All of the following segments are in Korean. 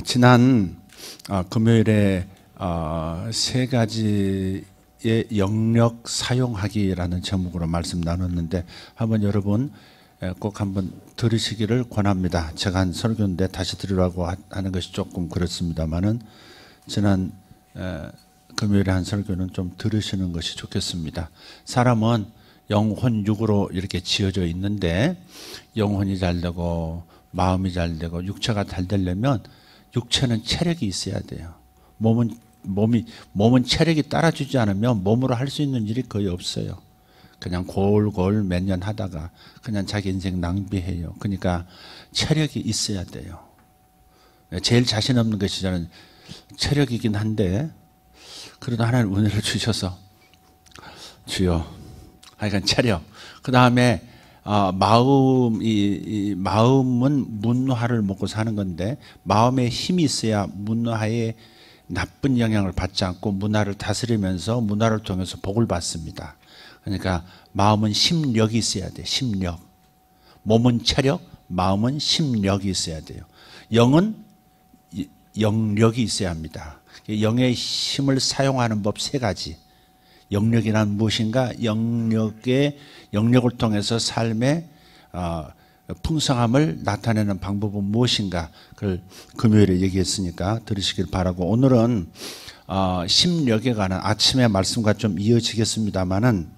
지난 금요일에 세 가지의 영역 사용하기라는 제목으로 말씀 나눴는데 한번 여러분 꼭 한번 들으시기를 권합니다. 제가 한 설교인데 다시 들으라고 하는 것이 조금 그렇습니다만은 지난 금요일에 한 설교는 좀 들으시는 것이 좋겠습니다. 사람은 영혼 육으로 이렇게 지어져 있는데 영혼이 잘 되고 마음이 잘 되고 육체가 잘 되려면 육체는 체력이 있어야 돼요. 몸은 체력이 따라주지 않으면 몸으로 할 수 있는 일이 거의 없어요. 그냥 골골 몇 년 하다가 그냥 자기 인생 낭비해요. 그러니까 체력이 있어야 돼요. 제일 자신 없는 것이 저는 체력이긴 한데 그래도 하나님 은혜를 주셔서 주여 하여간 체력. 그 다음에 마음은 문화를 먹고 사는 건데 마음에 힘이 있어야 문화에 나쁜 영향을 받지 않고 문화를 다스리면서 문화를 통해서 복을 받습니다. 그러니까 마음은 심력이 있어야 돼요. 심력. 몸은 체력, 마음은 심력이 있어야 돼요. 영은 영력이 있어야 합니다. 영의 힘을 사용하는 법 세 가지. 영력이란 무엇인가? 영력을 통해서 삶의 풍성함을 나타내는 방법은 무엇인가? 그걸 금요일에 얘기했으니까 들으시길 바라고, 오늘은 심력에 관한, 아침의 말씀과 좀 이어지겠습니다만은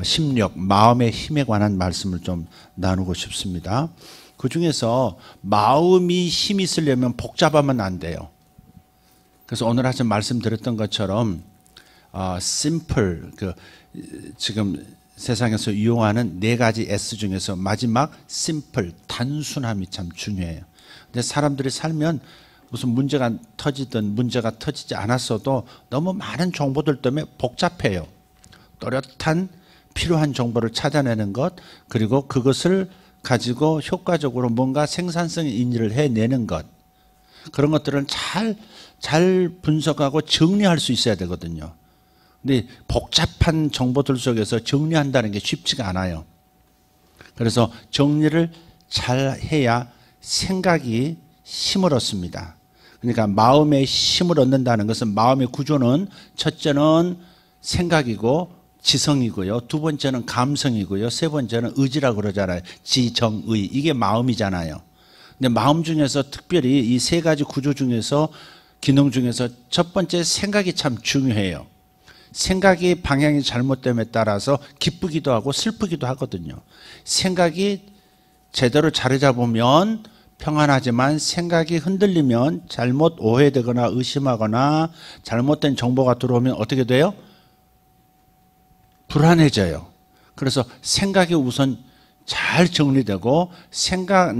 심력, 마음의 힘에 관한 말씀을 좀 나누고 싶습니다. 그 중에서 마음이 힘이 있으려면 복잡하면 안 돼요. 그래서 오늘 아침 말씀드렸던 것처럼 simple, 지금 세상에서 이용하는 네 가지 S 중에서 마지막 simple, 단순함이 참 중요해요. 근데 사람들이 살면 무슨 문제가 터지든 문제가 터지지 않았어도 너무 많은 정보들 때문에 복잡해요. 또렷한 필요한 정보를 찾아내는 것, 그리고 그것을 가지고 효과적으로 뭔가 생산성 있는 일을 해내는 것, 그런 것들은 잘 분석하고 정리할 수 있어야 되거든요. 근데 복잡한 정보들 속에서 정리한다는 게 쉽지가 않아요. 그래서 정리를 잘 해야 생각이 힘을 얻습니다. 그러니까 마음의 힘을 얻는다는 것은, 마음의 구조는 첫째는 생각이고 지성이고요, 두 번째는 감성이고요, 세 번째는 의지라고 그러잖아요. 지정의, 이게 마음이잖아요. 근데 마음 중에서 특별히 이 세 가지 구조 중에서, 기능 중에서 첫 번째 생각이 참 중요해요. 생각이 방향이 잘못됨에 따라서 기쁘기도 하고 슬프기도 하거든요. 생각이 제대로 자리 잡으면 평안하지만 생각이 흔들리면 잘못 오해되거나 의심하거나 잘못된 정보가 들어오면 어떻게 돼요? 불안해져요. 그래서 생각이 우선 잘 정리되고,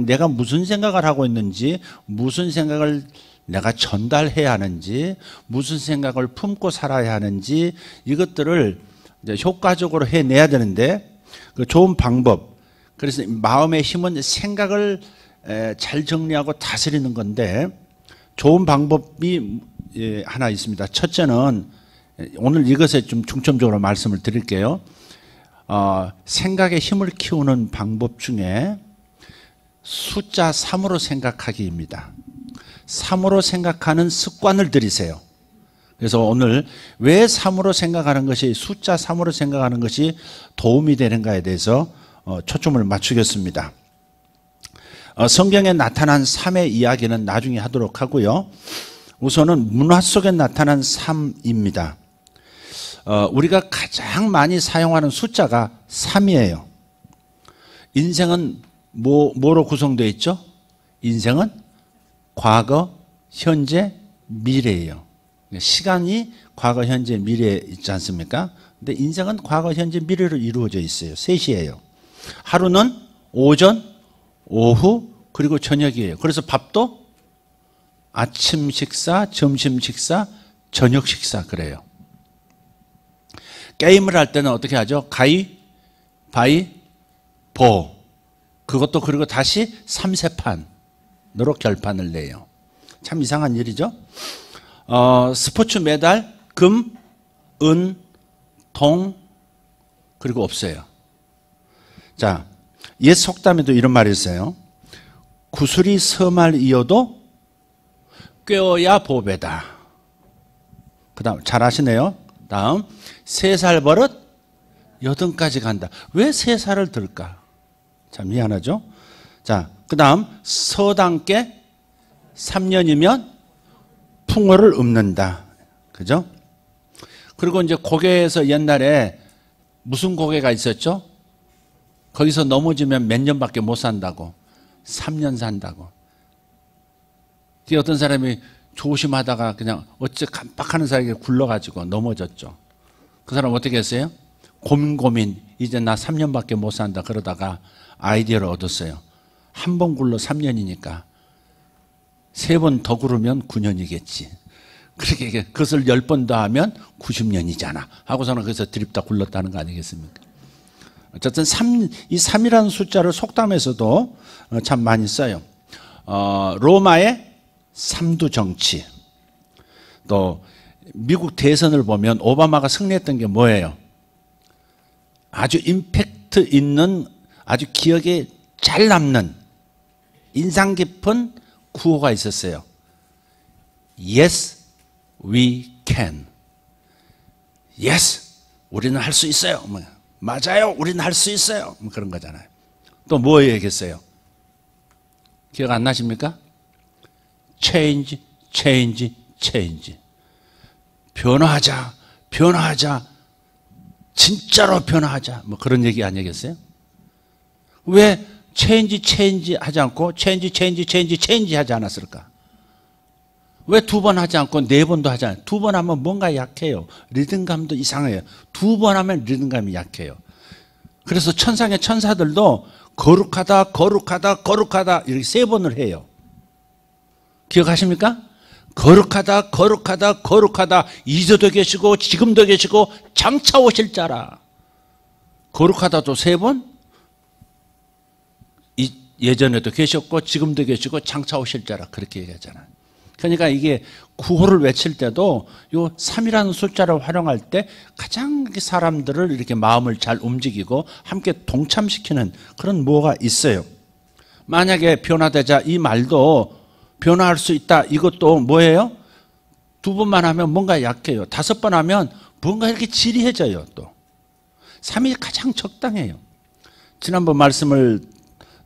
내가 무슨 생각을 하고 있는지, 무슨 생각을 내가 전달해야 하는지, 무슨 생각을 품고 살아야 하는지, 이것들을 이제 효과적으로 해내야 되는데, 그 좋은 방법. 그래서 마음의 힘은 생각을 잘 정리하고 다스리는 건데, 좋은 방법이 하나 있습니다. 첫째는, 오늘 이것에 좀 중점적으로 말씀을 드릴게요. 생각의 힘을 키우는 방법 중에 숫자 3으로 생각하기입니다. 3으로 생각하는 습관을 들이세요. 그래서 오늘 왜 3으로 생각하는 것이, 숫자 3으로 생각하는 것이 도움이 되는가에 대해서 초점을 맞추겠습니다. 성경에 나타난 3의 이야기는 나중에 하도록 하고요. 우선은 문화 속에 나타난 3입니다. 우리가 가장 많이 사용하는 숫자가 3이에요. 인생은 뭐로 구성되어 있죠? 인생은 과거, 현재, 미래예요. 시간이 과거, 현재, 미래에 있지 않습니까? 근데 인생은 과거, 현재, 미래로 이루어져 있어요. 셋이에요. 하루는 오전, 오후, 그리고 저녁이에요. 그래서 밥도 아침 식사, 점심 식사, 저녁 식사, 그래요. 게임을 할 때는 어떻게 하죠? 가위, 바위, 보. 그것도 그리고 다시 3세판으로 결판을 내요. 참 이상한 일이죠. 스포츠 메달, 금, 은, 동, 그리고 없어요. 자, 옛 속담에도 이런 말이 있어요. 구슬이 서말 이어도 꾀어야 보배다. 그 다음 잘 아시네요. 다음 3살 버릇 여든까지 간다. 왜 3살을 들까? 참 미안하죠. 자, 그 다음 서당께 3년이면 풍어를 읊는다. 그죠? 그리고 이제 고개에서 옛날에 무슨 고개가 있었죠? 거기서 넘어지면 몇 년밖에 못 산다고. 3년 산다고. 어떤 사람이 조심하다가 그냥 어째 깜빡하는 사이에 굴러가지고 넘어졌죠. 그 사람 어떻게 했어요? 고민 이제 나 3년밖에 못 산다 그러다가 아이디어를 얻었어요. 한 번 굴러 3년이니까 3번 더 구르면 9년이겠지. 그렇게 그것을 10번 더 하면 90년이잖아 하고서는 거기서 드립다 굴렀다는 거 아니겠습니까? 어쨌든 이 3이라는 숫자를 속담에서도 참 많이 써요. 로마의 삼두 정치. 또 미국 대선을 보면 오바마가 승리했던 게 뭐예요? 아주 임팩트 있는, 아주 기억에 잘 남는 인상 깊은 구호가 있었어요. Yes, we can. Yes, 우리는 할 수 있어요. 맞아요, 우리는 할 수 있어요. 그런 거잖아요. 또 뭐 얘기했어요? 기억 안 나십니까? Change, change, change. 변화하자, 변화하자, 진짜로 변화하자. 뭐 그런 얘기 아니겠어요? 왜 change, change 하지 않고 change, change, change, change 하지 않았을까? 왜 2번 하지 않고 4번도 하지 않아요? 2번 하면 뭔가 약해요. 리듬감도 이상해요. 2번 하면 리듬감이 약해요. 그래서 천상의 천사들도 거룩하다, 거룩하다, 거룩하다 이렇게 3번을 해요. 기억하십니까? 거룩하다, 거룩하다, 거룩하다. 이제도 계시고 지금도 계시고 장차 오실 자라. 거룩하다도 3번, 예전에도 계셨고 지금도 계시고 장차 오실 자라 그렇게 얘기하잖아요. 그러니까 이게 구호를 외칠 때도 요 3이라는 숫자를 활용할 때 가장 사람들을 이렇게 마음을 잘 움직이고 함께 동참시키는 그런 뭐가 있어요. 만약에 변화되자 이 말도 변화할 수 있다. 이것도 뭐예요? 2번만 하면 뭔가 약해요. 5번 하면 뭔가 이렇게 지리해져요. 또 3이 가장 적당해요. 지난번 말씀을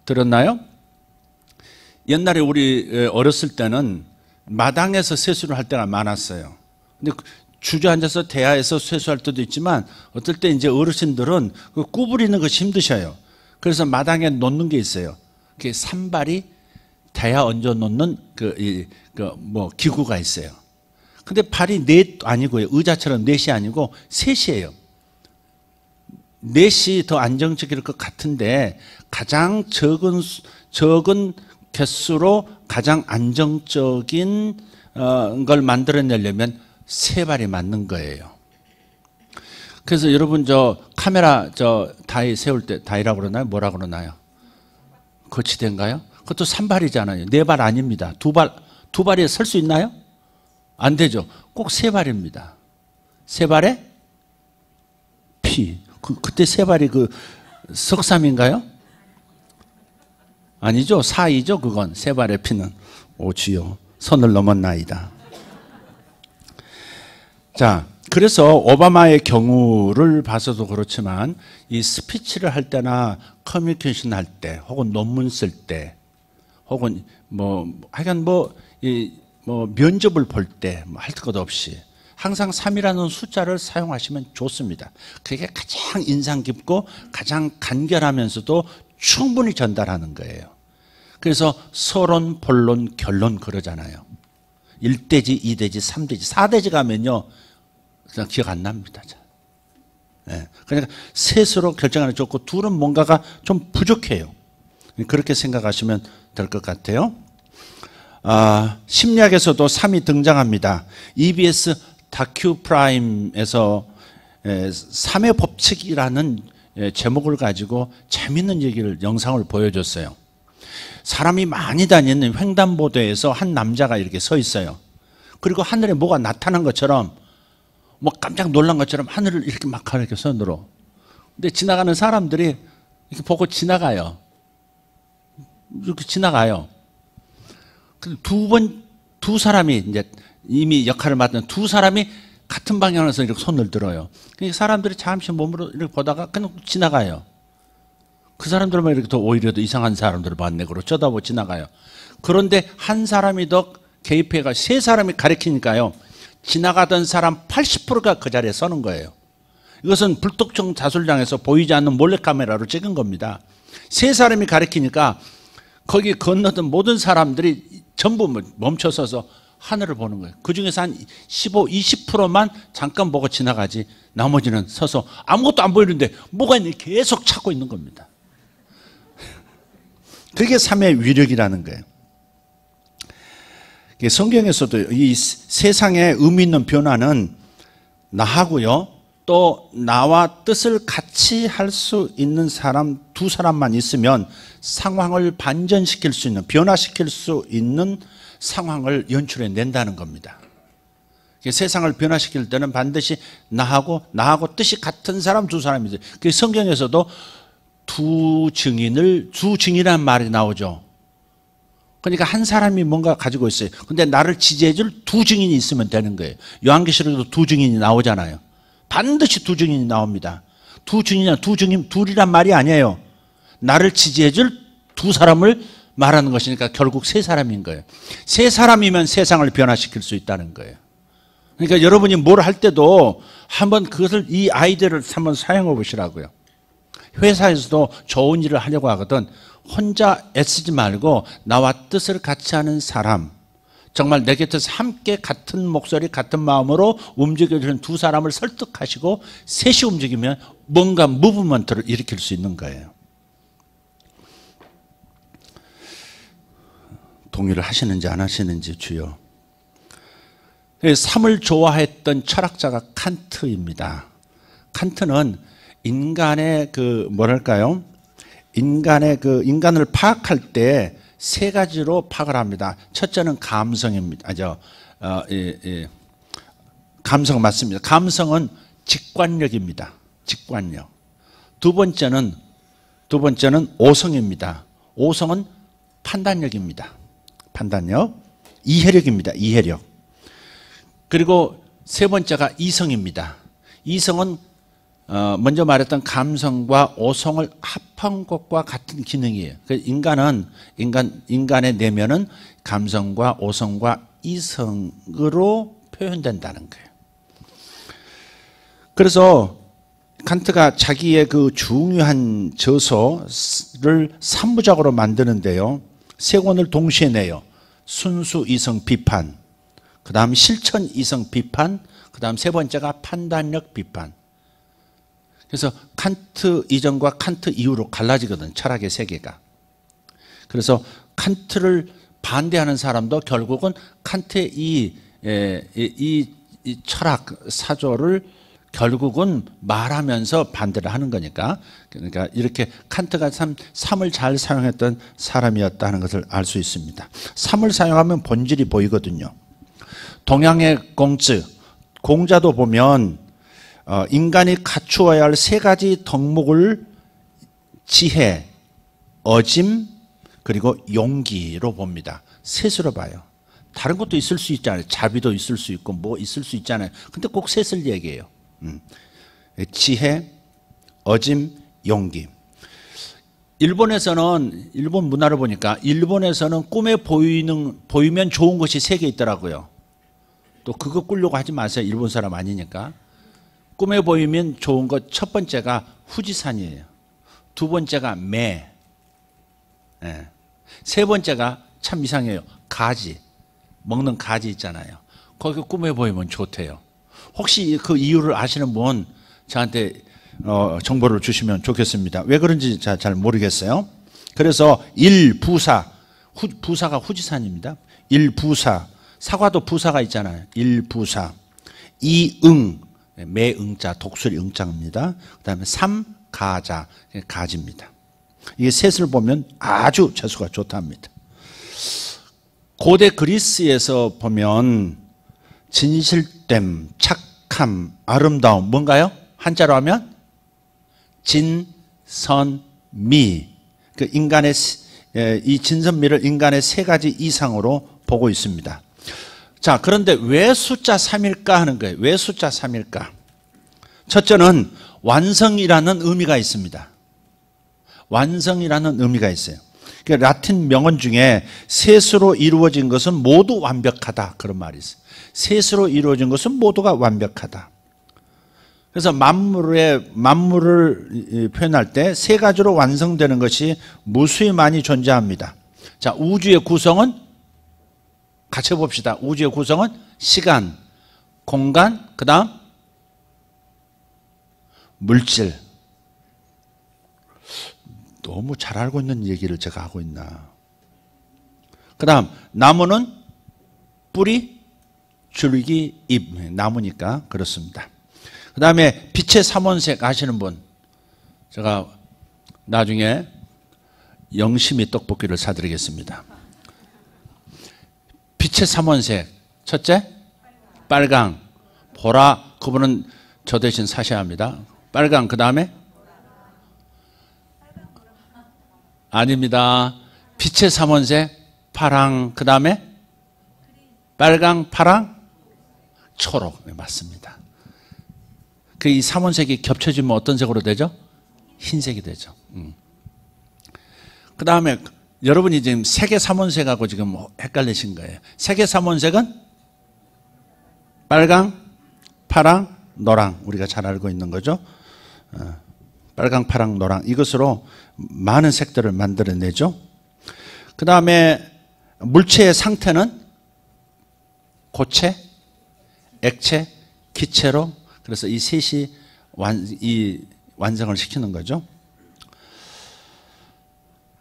들었나요? 옛날에 우리 어렸을 때는 마당에서 세수를 할 때가 많았어요. 근데 주저앉아서 대야에서 세수할 때도 있지만 어떨 때 이제 어르신들은 그 구부리는 것이 힘드셔요. 그래서 마당에 놓는 게 있어요. 그게 산발이 대야 얹어 놓는 뭐 기구가 있어요. 근데 발이 넷 아니고요. 의자처럼 넷이 아니고 셋이에요. 넷이 더 안정적일 것 같은데 가장 적은 개수로 가장 안정적인 걸 만들어내려면 3발이 맞는 거예요. 그래서 여러분 저 카메라 저 다이 세울 때 다이라고 그러나요? 뭐라고 그러나요? 거치대인가요? 그것도 3발이잖아요. 4발 아닙니다. 2발이 설 수 있나요? 안 되죠. 꼭 3발입니다. 3발에 피. 그때 3발이 그 석삼인가요? 아니죠. 4이죠. 그건 3발의 피는. 오 주여 선을 넘었나이다. 자, 그래서 오바마의 경우를 봐서도 그렇지만 이 스피치를 할 때나 커뮤니케이션 할 때 혹은 논문 쓸 때 혹은 하여간 면접을 볼 때 할 것 없이 항상 3이라는 숫자를 사용하시면 좋습니다. 그게 가장 인상 깊고 가장 간결하면서도 충분히 전달하는 거예요. 그래서 서론, 본론, 결론 그러잖아요. 1대지, 2대지, 3대지, 4대지 가면요 그냥 기억 안 납니다. 네. 그러니까 셋으로 결정하는 게 좋고 둘은 뭔가가 좀 부족해요. 그렇게 생각하시면 될 것 같아요. 심리학에서도 3이 등장합니다. EBS 다큐 프라임에서 3의 법칙이라는 제목을 가지고 재밌는 영상을 보여줬어요. 사람이 많이 다니는 횡단보도에서 한 남자가 이렇게 서 있어요. 그리고 하늘에 뭐가 나타난 것처럼 뭐 깜짝 놀란 것처럼 하늘을 이렇게 막 이렇게 손으로. 근데 지나가는 사람들이 이렇게 보고 지나가요. 이렇게 지나가요. 근데 두 두 사람이 이제 이미 역할을 맡은 두 사람이 같은 방향에서 이렇게 손을 들어요. 그러니까 사람들이 잠시 몸으로 이렇게 보다가 그냥 지나가요. 그 사람들만 이렇게 더 오히려 더 이상한 사람들을 봤네. 그러고 쳐다보고 지나가요. 그런데 한 사람이 더 개입해가 세 사람이 가리키니까요. 지나가던 사람 80%가 그 자리에 서는 거예요. 이것은 불특정 자술장에서 보이지 않는 몰래카메라로 찍은 겁니다. 세 사람이 가리키니까 거기 건너던 모든 사람들이 전부 멈춰서서 하늘을 보는 거예요. 그중에서 한 15, 20%만 잠깐 보고 지나가지 나머지는 서서 아무것도 안 보이는데 뭐가 있는지 계속 찾고 있는 겁니다. 그게 삶의 위력이라는 거예요. 성경에서도 이 세상에 의미 있는 변화는 나하고요, 또 나와 뜻을 같이 할 수 있는 사람 두 사람만 있으면 상황을 반전시킬 수 있는, 변화시킬 수 있는 상황을 연출해 낸다는 겁니다. 세상을 변화시킬 때는 반드시 나하고 뜻이 같은 사람 두 사람이 있어요. 성경에서도 두 증인이라는 말이 나오죠. 그러니까 한 사람이 뭔가 가지고 있어요. 근데 나를 지지해 줄 두 증인이 있으면 되는 거예요. 요한계시록에도 두 증인이 나오잖아요. 반드시 두 증인이 나옵니다. 둘이란 말이 아니에요. 나를 지지해 줄 두 사람을 말하는 것이니까 결국 세 사람인 거예요. 세 사람이면 세상을 변화시킬 수 있다는 거예요. 그러니까 여러분이 뭘 할 때도 한번 그것을, 이 아이디어를 한번 사용해 보시라고요. 회사에서도 좋은 일을 하려고 하거든 혼자 애쓰지 말고 나와 뜻을 같이 하는 사람, 정말 내 곁에서 함께 같은 목소리 같은 마음으로 움직여주는 두 사람을 설득하시고 셋이 움직이면 뭔가 무브먼트를 일으킬 수 있는 거예요. 동의를 하시는지 안 하시는지 주여. 삶을 좋아했던 철학자가 칸트입니다. 칸트는 인간의 인간을 파악할 때 세 가지로 파악을 합니다. 첫째는 감성입니다. 감성 맞습니다. 감성은 직관력입니다. 직관력. 두 번째는 오성입니다. 오성은 판단력입니다. 판단력. 이해력입니다. 이해력. 그리고 세 번째가 이성입니다. 이성은 먼저 말했던 감성과 오성을 합한 것과 같은 기능이에요. 인간의 내면은 감성과 오성과 이성으로 표현된다는 거예요. 그래서 칸트가 자기의 그 중요한 저서를 3부작으로 만드는데요. 세 권을 동시에 내요. 순수 이성 비판, 그 다음 실천 이성 비판, 그 다음 세 번째가 판단력 비판. 그래서 칸트 이전과 칸트 이후로 갈라지거든, 철학의 세계가. 그래서 칸트를 반대하는 사람도 결국은 칸트의 이 철학 사조를 결국은 말하면서 반대를 하는 거니까. 그러니까 이렇게 칸트가 참 삶을 잘 사용했던 사람이었다는 것을 알 수 있습니다. 삶을 사용하면 본질이 보이거든요. 동양의 공자도 보면 인간이 갖추어야 할 세 가지 덕목을 지혜, 어짐, 그리고 용기로 봅니다. 셋으로 봐요. 다른 것도 있을 수 있잖아요. 자비도 있을 수 있고 뭐 있을 수 있잖아요. 근데 꼭 셋을 얘기해요. 지혜, 어짐, 용기. 일본 문화를 보니까 일본에서는 꿈에 보이면 좋은 것이 세 개 있더라고요. 또 그거 꾸려고 하지 마세요. 일본 사람 아니니까. 꿈에 보이면 좋은 것 첫 번째가 후지산이에요. 두 번째가 매. 세 번째가 참 이상해요. 가지. 먹는 가지 있잖아요. 거기 꿈에 보이면 좋대요. 혹시 그 이유를 아시는 분 저한테 정보를 주시면 좋겠습니다. 왜 그런지 잘 모르겠어요. 그래서 일부사, 부사가 후지산입니다. 일부사, 사과도 부사가 있잖아요. 일부사. 이응, 매응자, 독수리 응자입니다. 그 다음에 삼가자, 가지입니다. 이게 셋을 보면 아주 재수가 좋답니다. 고대 그리스에서 보면 진실됨, 착함, 아름다움, 뭔가요? 한자로 하면 진선미. 이 진선미를 인간의 세 가지 이상으로 보고 있습니다. 자, 그런데 왜 숫자 3일까 하는 거예요. 왜 숫자 3일까? 첫째는 완성이라는 의미가 있습니다. 완성이라는 의미가 있어요. 그러니까 라틴 명언 중에 셋으로 이루어진 것은 모두 완벽하다, 그런 말이 있어요. 셋으로 이루어진 것은 모두가 완벽하다. 그래서 만물을 표현할 때 세 가지로 완성되는 것이 무수히 많이 존재합니다. 자, 우주의 구성은 같이 봅시다. 우주의 구성은 시간, 공간, 그 다음 물질. 너무 잘 알고 있는 얘기를 제가 하고 있나. 그 다음 나무는 뿌리, 줄기, 잎. 나무니까 그렇습니다. 그 다음에 빛의 삼원색 아시는 분? 제가 나중에 영심이 떡볶이를 사드리겠습니다. 빛의 삼원색. 첫째, 빨강. 보라, 그분은 저 대신 사셔야 합니다. 빨강, 그 다음에? 아닙니다. 빛의 삼원색, 파랑, 그 다음에? 빨강, 파랑, 초록. 네, 맞습니다. 그 이 삼원색이 겹쳐지면 어떤 색으로 되죠? 흰색이 되죠. 그 다음에 여러분이 지금 세계 삼원색하고 지금 헷갈리신 거예요. 세계 삼원색은 빨강, 파랑, 노랑. 우리가 잘 알고 있는 거죠. 빨강, 파랑, 노랑. 이것으로 많은 색들을 만들어내죠. 그 다음에 물체의 상태는 고체, 액체, 기체로. 그래서 이 셋이 완성을 시키는 거죠.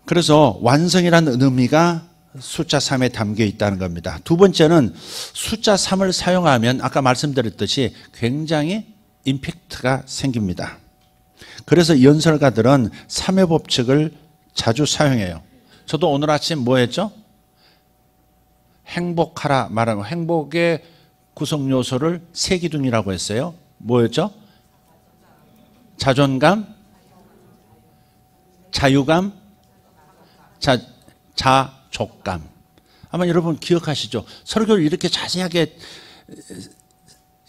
그래서 완성이라는 의미가 숫자 3에 담겨 있다는 겁니다. 두 번째는 숫자 3을 사용하면 아까 말씀드렸듯이 굉장히 임팩트가 생깁니다. 그래서 연설가들은 3의 법칙을 자주 사용해요. 저도 오늘 아침 뭐 했죠? 행복하라 말하면 행복의 구성 요소를 세 기둥이라고 했어요. 뭐였죠? 자존감, 자유감, 자족감. 아마 여러분 기억하시죠? 설교를 이렇게 자세하게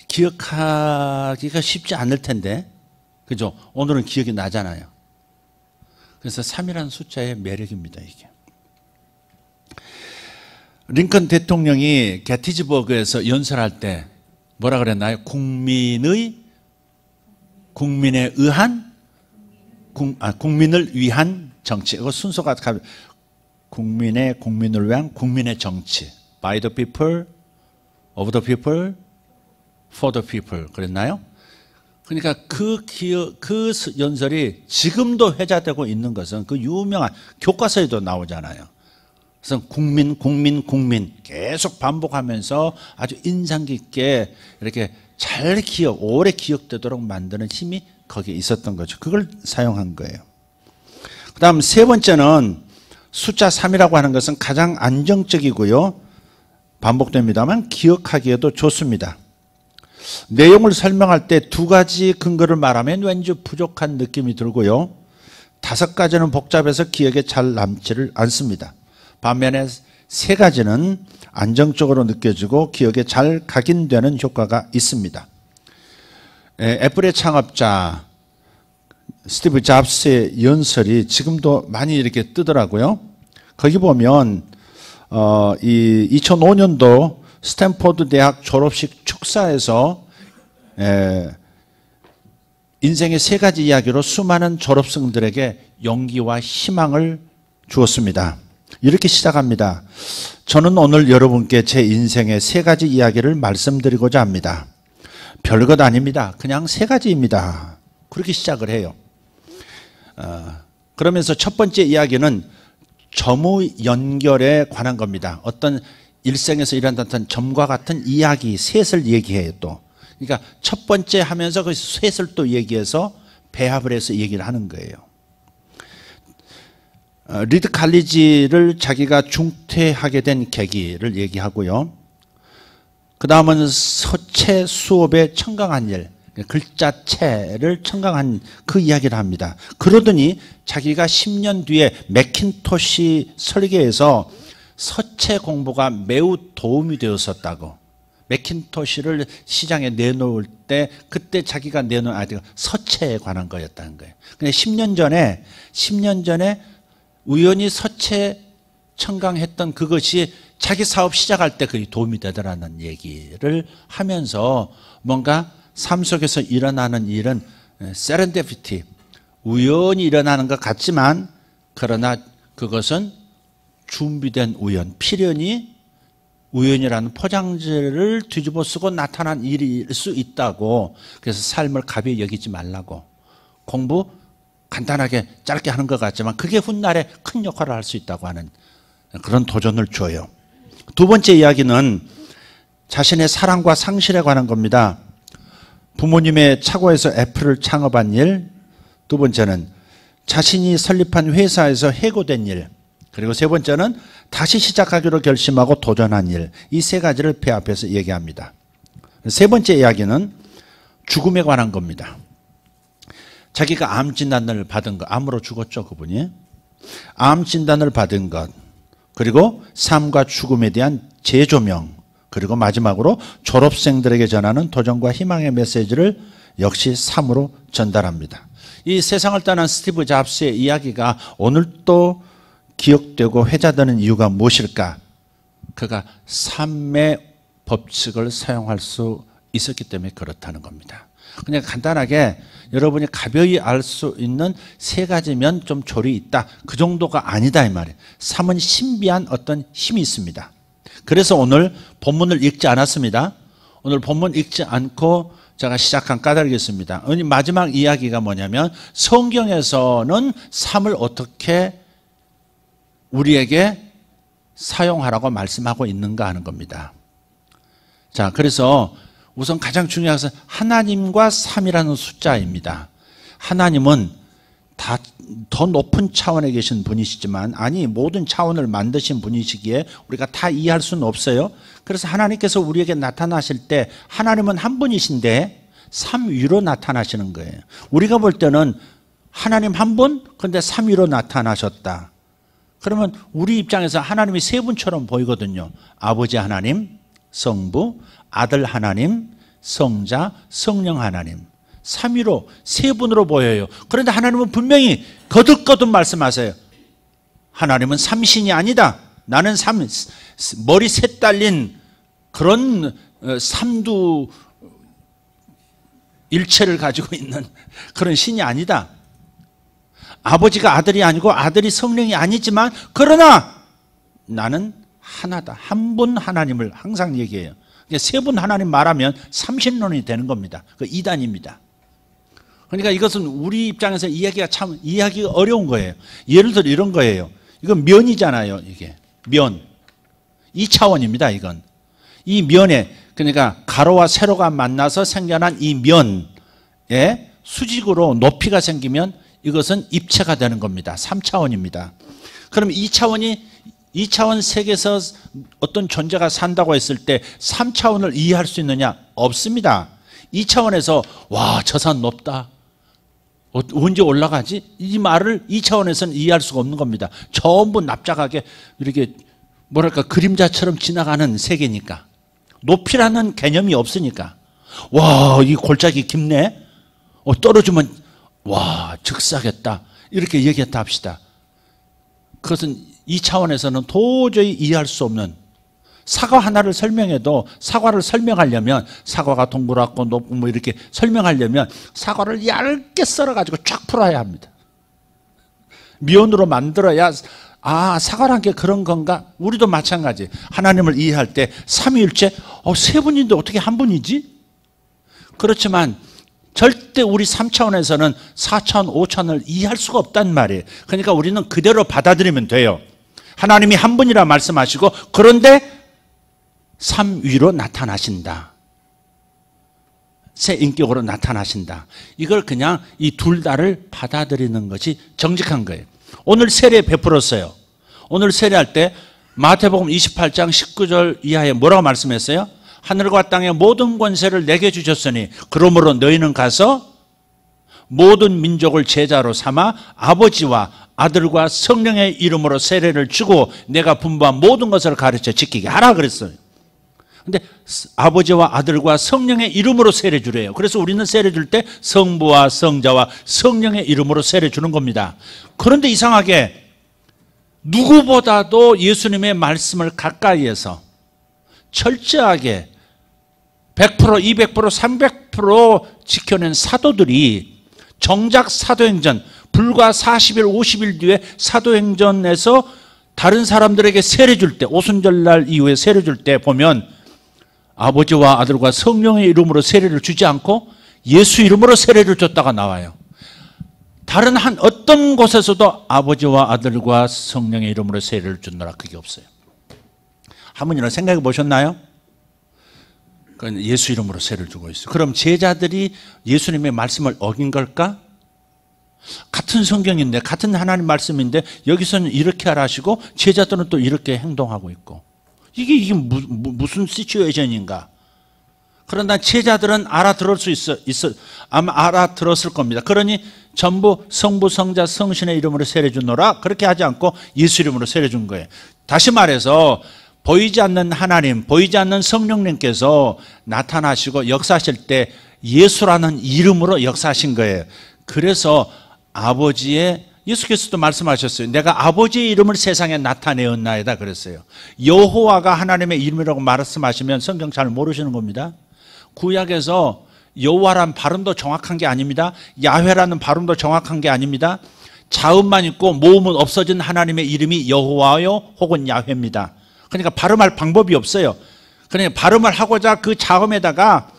기억하기가 쉽지 않을 텐데, 그죠? 오늘은 기억이 나잖아요. 그래서 3이라는 숫자의 매력입니다, 이게. 링컨 대통령이 게티즈버그에서 연설할 때 뭐라 그랬나요? 국민에 의한, 국민을 위한 정치. 이거 순서가 국민을 위한 국민의 정치. By the people, of the people, for the people. 그랬나요? 그러니까 그 연설이 지금도 회자되고 있는 것은 그 유명한 교과서에도 나오잖아요. 그래서 국민 계속 반복하면서 아주 인상 깊게 이렇게 잘 오래 기억되도록 만드는 힘이 거기에 있었던 거죠. 그걸 사용한 거예요. 그 다음 세 번째는 숫자 3이라고 하는 것은 가장 안정적이고요. 반복됩니다만 기억하기에도 좋습니다. 내용을 설명할 때 두 가지 근거를 말하면 왠지 부족한 느낌이 들고요. 5가지는 복잡해서 기억에 잘 남지를 않습니다. 반면에 3가지는 안정적으로 느껴지고 기억에 잘 각인되는 효과가 있습니다. 애플의 창업자 스티브 잡스의 연설이 지금도 많이 이렇게 뜨더라고요. 거기 보면 이 2005년도 스탠포드 대학 졸업식 축사에서 인생의 3가지 이야기로 수많은 졸업생들에게 용기와 희망을 주었습니다. 이렇게 시작합니다. 저는 오늘 여러분께 제 인생의 3가지 이야기를 말씀드리고자 합니다. 별것 아닙니다. 그냥 3가지입니다. 그렇게 시작을 해요. 그러면서 첫 번째 이야기는 점의 연결에 관한 겁니다. 어떤 일생에서 일어났던 점과 같은 이야기, 셋을 얘기해요 또. 그러니까 첫 번째 하면서 그 셋을 또 얘기해서 배합을 해서 얘기를 하는 거예요. 리드 칼리지를 자기가 중퇴하게 된 계기를 얘기하고요. 그 다음은 서체 수업에 청강한 일, 글자체를 청강한 그 이야기를 합니다. 그러더니 자기가 10년 뒤에 매킨토시 설계에서 서체 공부가 매우 도움이 되었었다고. 매킨토시를 시장에 내놓을 때 그때 자기가 내놓은 아이디어가 서체에 관한 거였다는 거예요. 근데 10년 전에 우연히 서체 청강했던 그것이 자기 사업 시작할 때 그게 도움이 되더라는 얘기를 하면서 뭔가 삶 속에서 일어나는 일은 세렌디피티, 우연히 일어나는 것 같지만 그러나 그것은 준비된 우연, 필연이 우연이라는 포장지를 뒤집어 쓰고 나타난 일일 수 있다고. 그래서 삶을 가벼이 여기지 말라고. 공부 간단하게 짧게 하는 것 같지만 그게 훗날에 큰 역할을 할 수 있다고 하는 그런 도전을 줘요. 두 번째 이야기는 자신의 사랑과 상실에 관한 겁니다. 부모님의 차고에서 애플을 창업한 일, 두 번째는 자신이 설립한 회사에서 해고된 일, 그리고 세 번째는 다시 시작하기로 결심하고 도전한 일, 이 세 가지를 배합해서 얘기합니다. 세 번째 이야기는 죽음에 관한 겁니다. 자기가 암 진단을 받은 것, 암으로 죽었죠, 그분이. 암 진단을 받은 것, 그리고 삶과 죽음에 대한 재조명, 그리고 마지막으로 졸업생들에게 전하는 도전과 희망의 메시지를 역시 3으로 전달합니다. 이 세상을 떠난 스티브 잡스의 이야기가 오늘도 기억되고 회자되는 이유가 무엇일까? 그가 삶의 법칙을 사용할 수 있었기 때문에 그렇다는 겁니다. 그냥 간단하게 여러분이 가벼이 알 수 있는 세 가지면 좀 조리 있다, 그 정도가 아니다 이 말이에요. 삶은 신비한 어떤 힘이 있습니다. 그래서 오늘 본문을 읽지 않았습니다. 오늘 본문 읽지 않고 제가 시작한 까닭이 있습니다. 마지막 이야기가 뭐냐면 성경에서는 삶을 어떻게 우리에게 사용하라고 말씀하고 있는가 하는 겁니다. 자, 그래서 우선 가장 중요한 것은 하나님과 3이라는 숫자입니다. 하나님은 다 더 높은 차원에 계신 분이시지만, 아니 모든 차원을 만드신 분이시기에 우리가 다 이해할 수는 없어요. 그래서 하나님께서 우리에게 나타나실 때 하나님은 한 분이신데 3위로 나타나시는 거예요. 우리가 볼 때는 하나님 한 분, 근데 3위로 나타나셨다. 그러면 우리 입장에서 하나님이 세 분처럼 보이거든요. 아버지 하나님, 성부, 아들 하나님, 성자, 성령 하나님. 3위로, 세 분으로 보여요. 그런데 하나님은 분명히 거듭거듭 말씀하세요. 하나님은 삼신이 아니다. 나는 머리 셋 달린 그런 삼두 일체를 가지고 있는 그런 신이 아니다. 아버지가 아들이 아니고 아들이 성령이 아니지만 그러나 나는 하나다. 한 분 하나님을 항상 얘기해요. 세 분 하나님 말하면 삼신론이 되는 겁니다. 그 이단입니다. 그러니까 이것은 우리 입장에서 이해하기가 어려운 거예요. 예를 들어 이런 거예요. 이건 면이잖아요. 이게 면 2차원입니다. 이건 이 면에, 그러니까 가로와 세로가 만나서 생겨난 이 면에 수직으로 높이가 생기면 이것은 입체가 되는 겁니다. 3차원입니다. 그럼 2차원 세계에서 어떤 존재가 산다고 했을 때 3차원을 이해할 수 있느냐? 없습니다. 2차원에서 와, 저 산 높다, 언제 올라가지? 이 말을 2차원에서는 이해할 수가 없는 겁니다. 전부 납작하게 이렇게 뭐랄까 그림자처럼 지나가는 세계니까, 높이라는 개념이 없으니까. 와, 이 골짜기 깊네, 떨어지면 와, 즉사겠다, 이렇게 얘기했다 합시다. 그것은 2차원에서는 도저히 이해할 수 없는, 사과 하나를 설명해도 사과를 설명하려면 사과가 동그랗고 높고 뭐 이렇게 설명하려면 사과를 얇게 썰어가지고 쫙 풀어야 합니다. 면으로 만들어야 아, 사과란 게 그런 건가? 우리도 마찬가지. 하나님을 이해할 때 삼위일체, 세 분인데 어떻게 한 분이지? 그렇지만 절대 우리 3차원에서는 4차원, 5차원을 이해할 수가 없단 말이에요. 그러니까 우리는 그대로 받아들이면 돼요. 하나님이 한 분이라 말씀하시고 그런데 3위로 나타나신다. 새 인격으로 나타나신다. 이걸 그냥 이 둘 다를 받아들이는 것이 정직한 거예요. 오늘 세례 베풀었어요. 오늘 세례할 때 마태복음 28장 19절 이하에 뭐라고 말씀했어요? 하늘과 땅의 모든 권세를 내게 주셨으니 그러므로 너희는 가서 모든 민족을 제자로 삼아 아버지와 아들과 성령의 이름으로 세례를 주고 내가 분부한 모든 것을 가르쳐 지키게 하라 그랬어요. 근데 아버지와 아들과 성령의 이름으로 세례 주래요. 그래서 우리는 세례 줄 때 성부와 성자와 성령의 이름으로 세례 주는 겁니다. 그런데 이상하게 누구보다도 예수님의 말씀을 가까이에서 철저하게 100%, 200%, 300% 지켜낸 사도들이 정작 사도행전 불과 40일, 50일 뒤에 사도행전에서 다른 사람들에게 세례 줄 때, 오순절날 이후에 세례 줄 때 보면 아버지와 아들과 성령의 이름으로 세례를 주지 않고 예수 이름으로 세례를 줬다가 나와요. 다른 한 어떤 곳에서도 아버지와 아들과 성령의 이름으로 세례를 줬노라 그게 없어요. 한 번이나 생각해 보셨나요? 그건 예수 이름으로 세례를 주고 있어요. 그럼 제자들이 예수님의 말씀을 어긴 걸까? 같은 성경인데 같은 하나님 말씀인데 여기서는 이렇게 하라시고 제자들은 또 이렇게 행동하고 있고 이게 무슨 시츄에이션인가? 그러나 제자들은 알아들을 수 있어 아마 알아들었을 겁니다. 그러니 전부 성부, 성자, 성신의 이름으로 세례 주노라 그렇게 하지 않고 예수 이름으로 세례 준 거예요. 다시 말해서 보이지 않는 하나님, 보이지 않는 성령님께서 나타나시고 역사하실 때 예수라는 이름으로 역사하신 거예요. 그래서 아버지의 예수께서도 말씀하셨어요. 내가 아버지의 이름을 세상에 나타내었나이다 그랬어요. 여호와가 하나님의 이름이라고 말씀하시면 성경 잘 모르시는 겁니다. 구약에서 여호와라는 발음도 정확한 게 아닙니다. 야훼라는 발음도 정확한 게 아닙니다. 자음만 있고 모음은 없어진 하나님의 이름이 여호와요 혹은 야훼입니다. 그러니까 발음할 방법이 없어요. 그러니까 발음을 하고자 그 자음에다가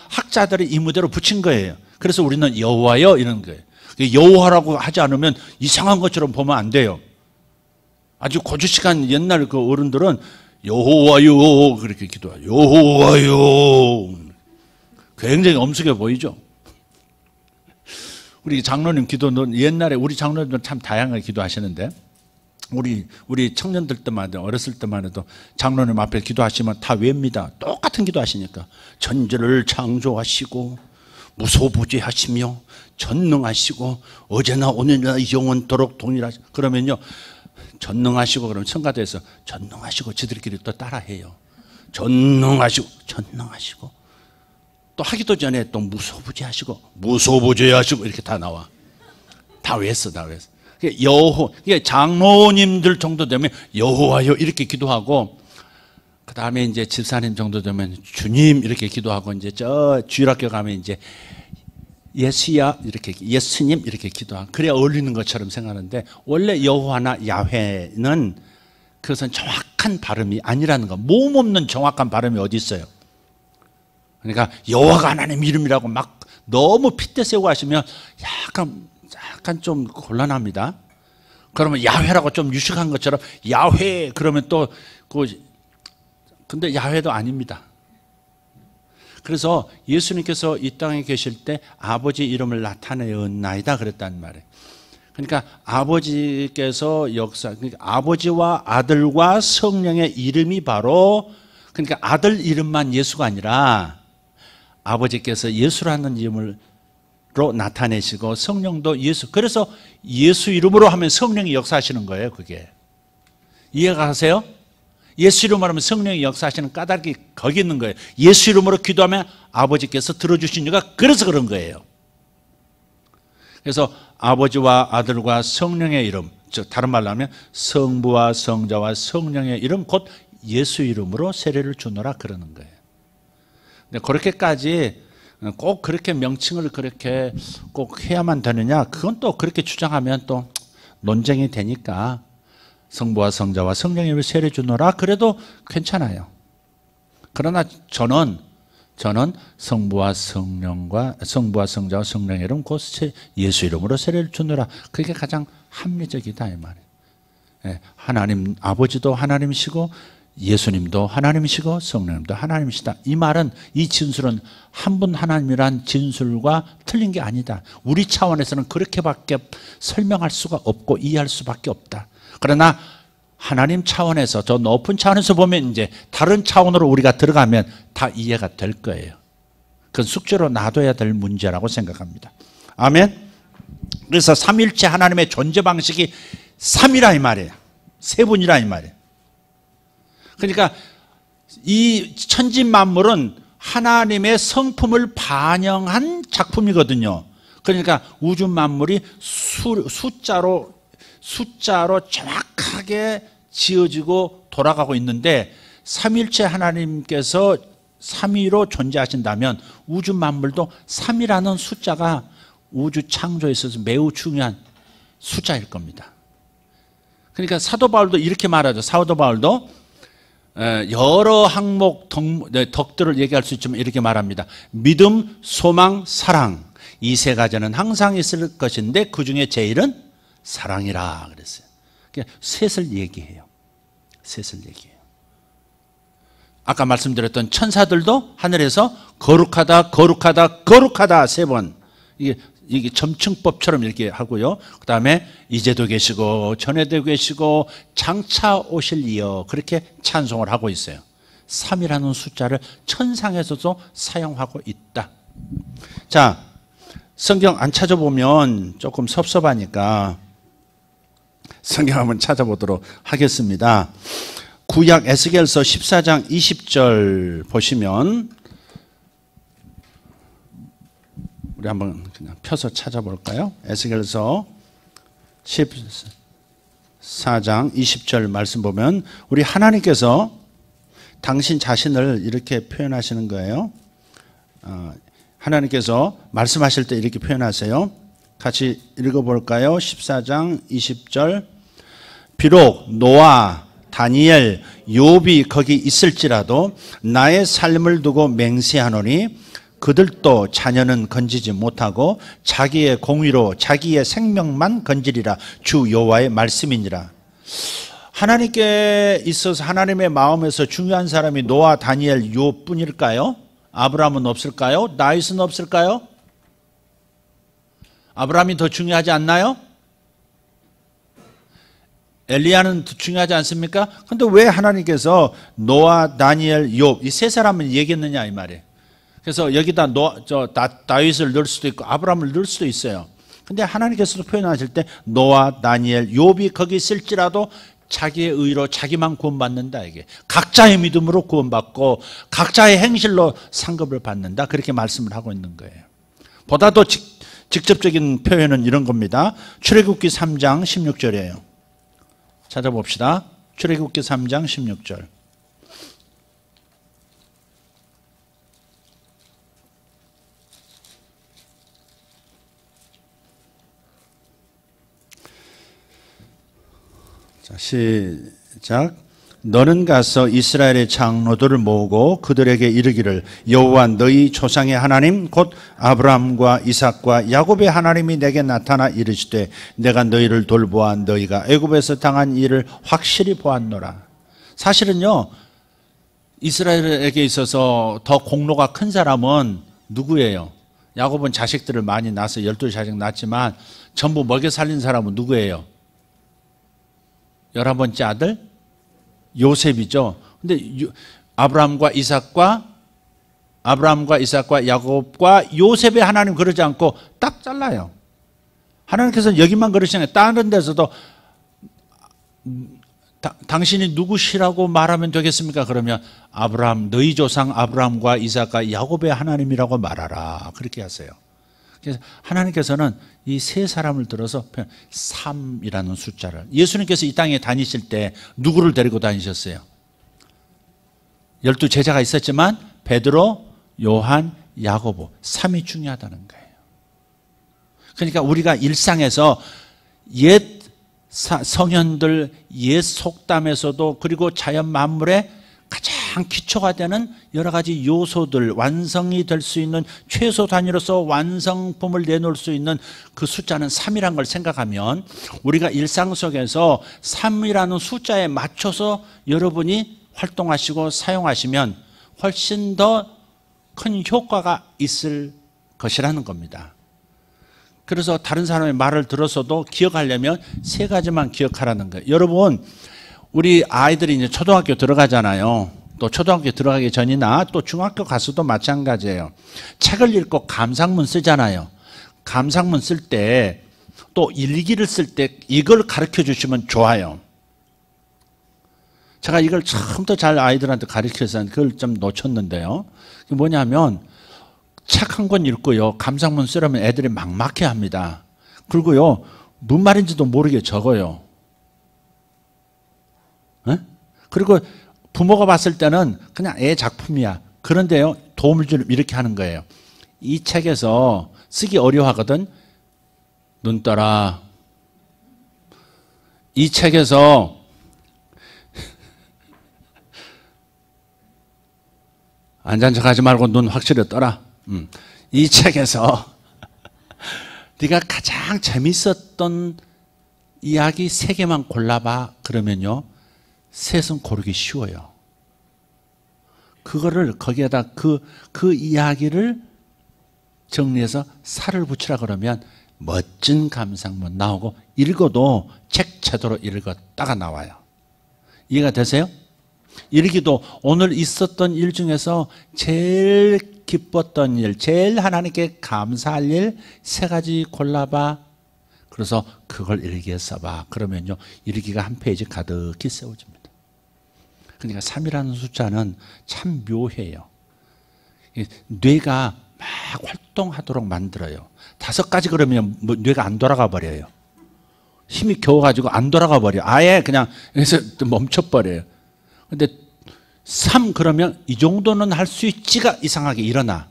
학자들이 이무대로 붙인 거예요. 그래서 우리는 여호와요 이런 거예요. 여호와라고 하지 않으면 이상한 것처럼 보면 안 돼요. 아주 고주시간 옛날 그 어른들은 여호와요 그렇게 기도해요. 여호와요. 굉장히 엄숙해 보이죠. 우리 장로님 기도는 옛날에 우리 장로님들 참 다양하게 기도하시는데 우리 청년들 때만 해도 어렸을 때만 해도 장로님 앞에 기도하시면 다 외웁니다. 똑같은 기도하시니까 천지를 창조하시고 무소부재하시며 전능하시고 어제나 오늘이나 영원토록 동일하시고 그러면요 전능하시고 그러면 성가대에서 전능하시고 지들끼리 또 따라해요. 전능하시고 또 하기도 전에 또 무소부재하시고 이렇게 다 나와. 다 외웠어. 이게 장로님들 정도 되면 여호와요 이렇게 기도하고 그 다음에 이제 집사님 정도 되면 주님 이렇게 기도하고 이제 저 주일학교 가면 이제 예수야 이렇게 예수님 이렇게 기도하고 그래야 어울리는 것처럼 생각하는데 원래 여호와나 야훼는 그것은 정확한 발음이 아니라는 거. 모음 없는 정확한 발음이 어디 있어요? 그러니까 여호와가 하나님 이름이라고 막 너무 핏대 세우고 하시면 약간 좀 곤란합니다. 그러면 야훼라고 좀 유식한 것처럼 야훼 그러면 또 근데 야훼도 아닙니다. 그래서 예수님께서 이 땅에 계실 때 아버지 이름을 나타내었나이다 그랬단 말이에요. 그러니까 아버지께서 그러니까 아버지와 아들과 성령의 이름이 바로 그러니까 아들 이름만 예수가 아니라 아버지께서 예수라는 이름으로 나타내시고 성령도 예수. 그래서 예수 이름으로 하면 성령이 역사하시는 거예요. 그게 이해가 가세요? 예수 이름으로 하면 성령이 역사하시는 까닭이 거기 있는 거예요. 예수 이름으로 기도하면 아버지께서 들어주신 이유가 그래서 그런 거예요. 그래서 아버지와 아들과 성령의 이름, 즉 다른 말로 하면 성부와 성자와 성령의 이름 곧 예수 이름으로 세례를 주노라 그러는 거예요. 근데 그렇게까지 꼭 그렇게 명칭을 그렇게 꼭 해야만 되느냐? 그건 또 그렇게 주장하면 또 논쟁이 되니까 성부와 성자와 성령의 이름을 세례 주노라 그래도 괜찮아요. 그러나 저는 성부와 성자와 성령의 이름 곧 예수 이름으로 세례를 주노라 그게 가장 합리적이다 이 말이에요. 하나님 아버지도 하나님이시고 예수님도 하나님이시고 성령님도 하나님이시다. 이 말은 이 진술은 한 분 하나님이란 진술과 틀린 게 아니다. 우리 차원에서는 그렇게밖에 설명할 수가 없고 이해할 수밖에 없다. 그러나 하나님 차원에서 저 높은 차원에서 보면 이제 다른 차원으로 우리가 들어가면 다 이해가 될 거예요. 그건 숙제로 놔둬야 될 문제라고 생각합니다. 아멘. 그래서 삼일체 하나님의 존재 방식이 3이라 이 말이에요. 세 분이라 이 말이에요. 그러니까 이 천지 만물은 하나님의 성품을 반영한 작품이거든요. 그러니까 우주 만물이 숫자로 정확하게 지어지고 돌아가고 있는데, 삼위일체 하나님께서 3위로 존재하신다면 우주 만물도 3이라는 숫자가 우주 창조에 있어서 매우 중요한 숫자일 겁니다. 그러니까 사도 바울도 이렇게 말하죠. 사도 바울도 여러 항목 덕들을 얘기할 수 있지만 이렇게 말합니다. 믿음, 소망, 사랑, 이 세 가지는 항상 있을 것인데 그 중에 제일은 사랑이라 그랬어요. 그러니까 셋을 얘기해요. 셋을 얘기해요. 아까 말씀드렸던 천사들도 하늘에서 거룩하다, 거룩하다, 거룩하다 3번. 이게 점층법처럼 이렇게 하고요. 그 다음에 이제도 계시고 전에도 계시고 장차 오실 이여, 그렇게 찬송을 하고 있어요. 3이라는 숫자를 천상에서도 사용하고 있다. 자, 성경 안 찾아보면 조금 섭섭하니까 성경 한번 찾아보도록 하겠습니다. 구약 에스겔서 14장 20절 보시면, 우리 한번 그냥 펴서 찾아볼까요? 에스겔서 14장 20절 말씀 보면 우리 하나님께서 당신 자신을 이렇게 표현하시는 거예요. 하나님께서 말씀하실 때 이렇게 표현하세요. 같이 읽어볼까요? 14장 20절. 비록 노아, 다니엘, 욥이 거기 있을지라도 나의 삶을 두고 맹세하노니 그들도 자녀는 건지지 못하고 자기의 공의로 자기의 생명만 건지리라. 주 여호와의 말씀이니라. 하나님께 있어서 하나님의 마음에서 중요한 사람이 노아, 다니엘, 욥 뿐일까요? 아브라함은 없을까요? 다윗은 없을까요? 아브라함이 더 중요하지 않나요? 엘리야는 더 중요하지 않습니까? 그런데 왜 하나님께서 노아, 다니엘, 욥 이 세 사람을 얘기했느냐 이 말이에요. 그래서 여기다 다윗을 넣을 수도 있고 아브라함을 넣을 수도 있어요. 근데 하나님께서도 표현하실 때 노아, 다니엘, 욥이 거기 있을지라도 자기의 의로 자기만 구원받는다. 이게 각자의 믿음으로 구원받고 각자의 행실로 상급을 받는다. 그렇게 말씀을 하고 있는 거예요. 보다 더 직접적인 표현은 이런 겁니다. 출애굽기 3장 16절이에요. 찾아봅시다. 출애굽기 3장 16절. 자, 시작. 너는 가서 이스라엘의 장로들을 모으고 그들에게 이르기를 여호와 너희 조상의 하나님 곧 아브라함과 이삭과 야곱의 하나님이 내게 나타나 이르시되 내가 너희를 돌보아 너희가 애굽에서 당한 일을 확실히 보았노라. 사실은요, 이스라엘에게 있어서 더 공로가 큰 사람은 누구예요? 야곱은 자식들을 많이 낳아서 12자식 낳았지만 전부 먹여 살린 사람은 누구예요? 11번째 아들 요셉이죠. 근데 아브라함과 이삭과 야곱과 요셉의 하나님 그러지 않고 딱 잘라요. 하나님께서는 여기만 그러시잖아요. 다른 데서도 당신이 누구시라고 말하면 되겠습니까? 그러면 아브라함, 너희 조상 아브라함과 이삭과 야곱의 하나님이라고 말하라. 그렇게 하세요. 그래서 하나님께서는 이 세 사람을 들어서 3이라는 숫자를, 예수님께서 이 땅에 다니실 때 누구를 데리고 다니셨어요? 12 제자가 있었지만 베드로, 요한, 야고보 3이 중요하다는 거예요. 그러니까 우리가 일상에서 옛 성현들, 옛 속담에서도 그리고 자연 만물에 가장 기초가 되는 여러 가지 요소들, 완성이 될 수 있는 최소 단위로서 완성품을 내놓을 수 있는 그 숫자는 3이라는 걸 생각하면 우리가 일상 속에서 3이라는 숫자에 맞춰서 여러분이 활동하시고 사용하시면 훨씬 더 큰 효과가 있을 것이라는 겁니다. 그래서 다른 사람의 말을 들어서도 기억하려면 3가지만 기억하라는 거예요. 여러분, 우리 아이들이 이제 초등학교 들어가잖아요. 또 초등학교 들어가기 전이나 또 중학교 가서도 마찬가지예요. 책을 읽고 감상문 쓰잖아요. 감상문 쓸 때 또 일기를 쓸 때 이걸 가르쳐 주시면 좋아요. 제가 이걸 처음부터 잘 아이들한테 가르쳐서 그걸 좀 놓쳤는데요. 그게 뭐냐면 책 한 권 읽고요. 감상문 쓰려면 애들이 막막해 합니다. 그리고요. 무슨 말인지도 모르게 적어요. 에? 그리고 부모가 봤을 때는 그냥 애 작품이야. 그런데요. 도움을 주면 이렇게 하는 거예요. 이 책에서 쓰기 어려워하거든. 눈 떠라. 이 책에서 앉은 척하지 말고 눈 확실히 떠라. 이 책에서 네가 가장 재밌었던 이야기 3개만 골라봐. 그러면요. 셋은 고르기 쉬워요. 그거를 거기에다 그 이야기를 정리해서 살을 붙이라 그러면 멋진 감상문 나오고 읽어도 책 제대로 읽었다가 나와요. 이해가 되세요? 읽기도 오늘 있었던 일 중에서 제일 기뻤던 일, 제일 하나님께 감사할 일 3가지 골라봐. 그래서 그걸 일기에 써봐. 그러면요. 일기가 한 페이지 가득히 세워집니다. 그러니까 3이라는 숫자는 참 묘해요. 뇌가 막 활동하도록 만들어요. 5가지 그러면 뇌가 안 돌아가 버려요. 힘이 겨워가지고 안 돌아가 버려요. 아예 그냥 여기서 멈춰버려요. 근데 3 그러면 이 정도는 할 수 있지가 이상하게 일어나.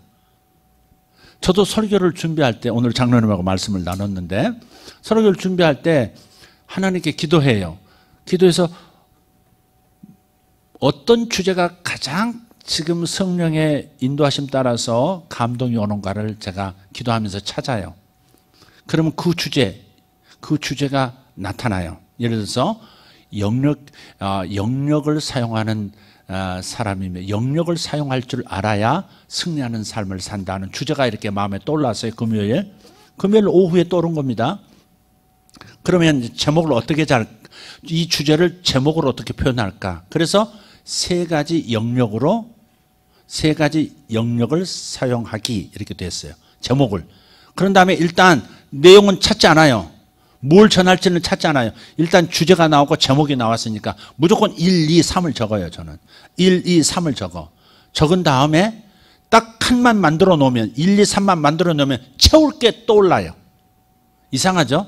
저도 설교를 준비할 때 오늘 장로님하고 말씀을 나눴는데 설교를 준비할 때 하나님께 기도해요. 기도해서 어떤 주제가 가장 지금 성령의 인도하심 따라서 감동이 오는가를 제가 기도하면서 찾아요. 그러면 그 주제가 나타나요. 예를 들어서 영력을 사용하는 사람이면 영력을 사용할 줄 알아야 승리하는 삶을 산다는 주제가 이렇게 마음에 떠올랐어요. 금요일 오후에 떠오른 겁니다. 그러면 제목을 어떻게 이 주제를 제목으로 어떻게 표현할까? 그래서 3가지 영력을 사용하기 이렇게 됐어요. 제목을. 그런 다음에 일단 내용은 찾지 않아요. 뭘 전할지는 찾지 않아요. 일단 주제가 나오고 제목이 나왔으니까 무조건 1, 2, 3을 적어요. 저는 1, 2, 3을 적은 다음에 딱 칸만 만들어 놓으면 1, 2, 3만 만들어 놓으면 채울 게 떠올라요. 이상하죠?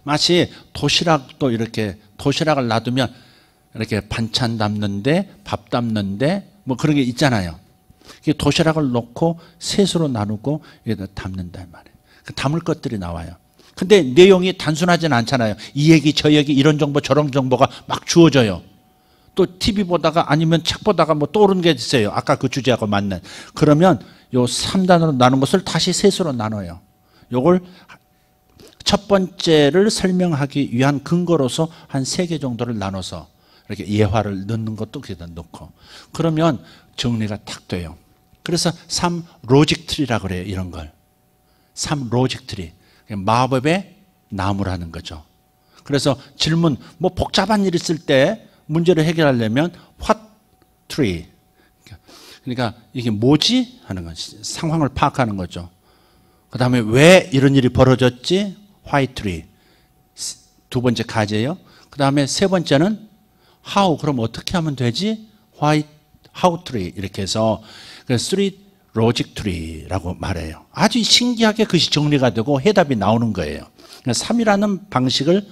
마치 도시락도 이렇게 도시락을 놔두면 이렇게 반찬 담는데 밥 담는데 뭐 그런 게 있잖아요. 도시락을 놓고 셋으로 나누고 여기다 담는단 말이에요. 담을 것들이 나와요. 근데 내용이 단순하진 않잖아요. 이 얘기 저 얘기 이런 정보 저런 정보가 막 주어져요. 또 TV 보다가 아니면 책 보다가 뭐 떠오르는 게 있어요. 아까 그 주제하고 맞는. 그러면 요 3단으로 나눈 것을 다시 셋으로 나눠요. 요걸 첫 번째를 설명하기 위한 근거로서 한 3개 정도를 나눠서 이렇게 예화를 넣는 것도 거기다 넣고 그러면 정리가 탁 돼요. 그래서 3 로직 트리라고 그래요. 이런 걸. 3 로직 트리. 마법의 나무라는 거죠. 그래서 질문, 뭐 복잡한 일 있을 때 문제를 해결하려면 what tree. 그러니까 이게 뭐지? 하는 거지. 상황을 파악하는 거죠. 그 다음에 왜 이런 일이 벌어졌지? why tree. 2번째 가지예요. 그 다음에 3번째는 how. 그럼 어떻게 하면 되지? how tree. 이렇게 해서 3 로직 트리라고 말해요. 아주 신기하게 그것이 정리가 되고 해답이 나오는 거예요. 3이라는 방식을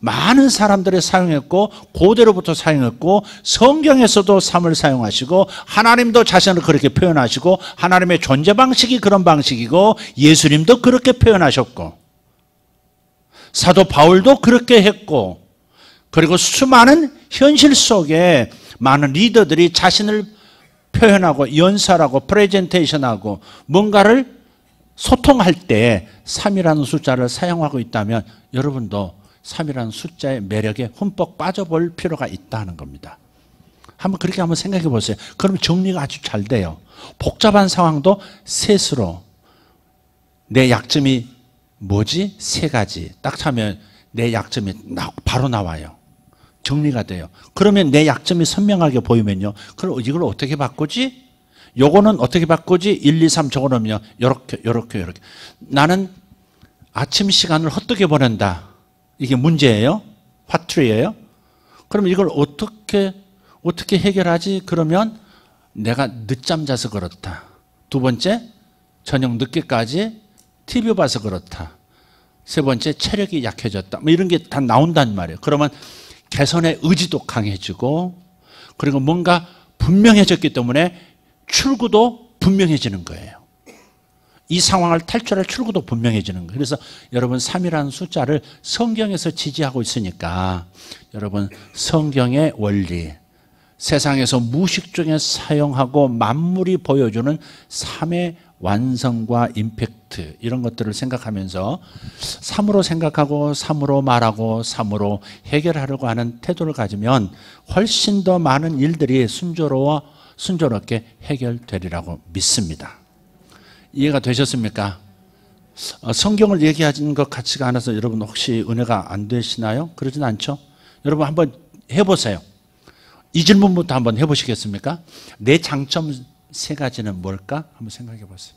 많은 사람들이 사용했고 고대로부터 사용했고 성경에서도 3을 사용하시고 하나님도 자신을 그렇게 표현하시고 하나님의 존재 방식이 그런 방식이고 예수님도 그렇게 표현하셨고 사도 바울도 그렇게 했고 그리고 수많은 현실 속에 많은 리더들이 자신을 표현하고 연설하고 프레젠테이션하고 뭔가를 소통할 때 3이라는 숫자를 사용하고 있다면 여러분도 3이라는 숫자의 매력에 흠뻑 빠져볼 필요가 있다는 겁니다. 한번 그렇게 한번 생각해 보세요. 그러면 정리가 아주 잘 돼요. 복잡한 상황도 셋으로 내 약점이 뭐지? 3가지 딱 차면 내 약점이 바로 나와요. 정리가 돼요. 그러면 내 약점이 선명하게 보이면요. 그럼 이걸 어떻게 바꾸지? 요거는 어떻게 바꾸지? 1, 2, 3 적어놓으면 요렇게. 나는 아침 시간을 헛되게 보낸다. 이게 문제예요. 화투리예요. 그럼 이걸 어떻게 해결하지? 그러면 내가 늦잠 자서 그렇다. 두 번째, 저녁 늦게까지 TV 봐서 그렇다. 세 번째, 체력이 약해졌다. 뭐 이런 게 다 나온단 말이에요. 그러면 개선의 의지도 강해지고, 그리고 뭔가 분명해졌기 때문에 출구도 분명해지는 거예요. 이 상황을 탈출할 출구도 분명해지는 거예요. 그래서 여러분 3이라는 숫자를 성경에서 지지하고 있으니까 여러분 성경의 원리, 세상에서 무의식 중에 사용하고 만물이 보여주는 3의 완성과 임팩트, 이런 것들을 생각하면서 3으로 생각하고 3으로 말하고 3으로 해결하려고 하는 태도를 가지면 훨씬 더 많은 일들이 순조롭게 해결되리라고 믿습니다. 이해가 되셨습니까? 성경을 얘기하는 것 같지가 않아서 여러분 혹시 은혜가 안 되시나요? 그러진 않죠? 여러분 한번 해보세요. 이 질문부터 한번 해보시겠습니까? 내 장점 3가지는 뭘까? 한번 생각해 보세요.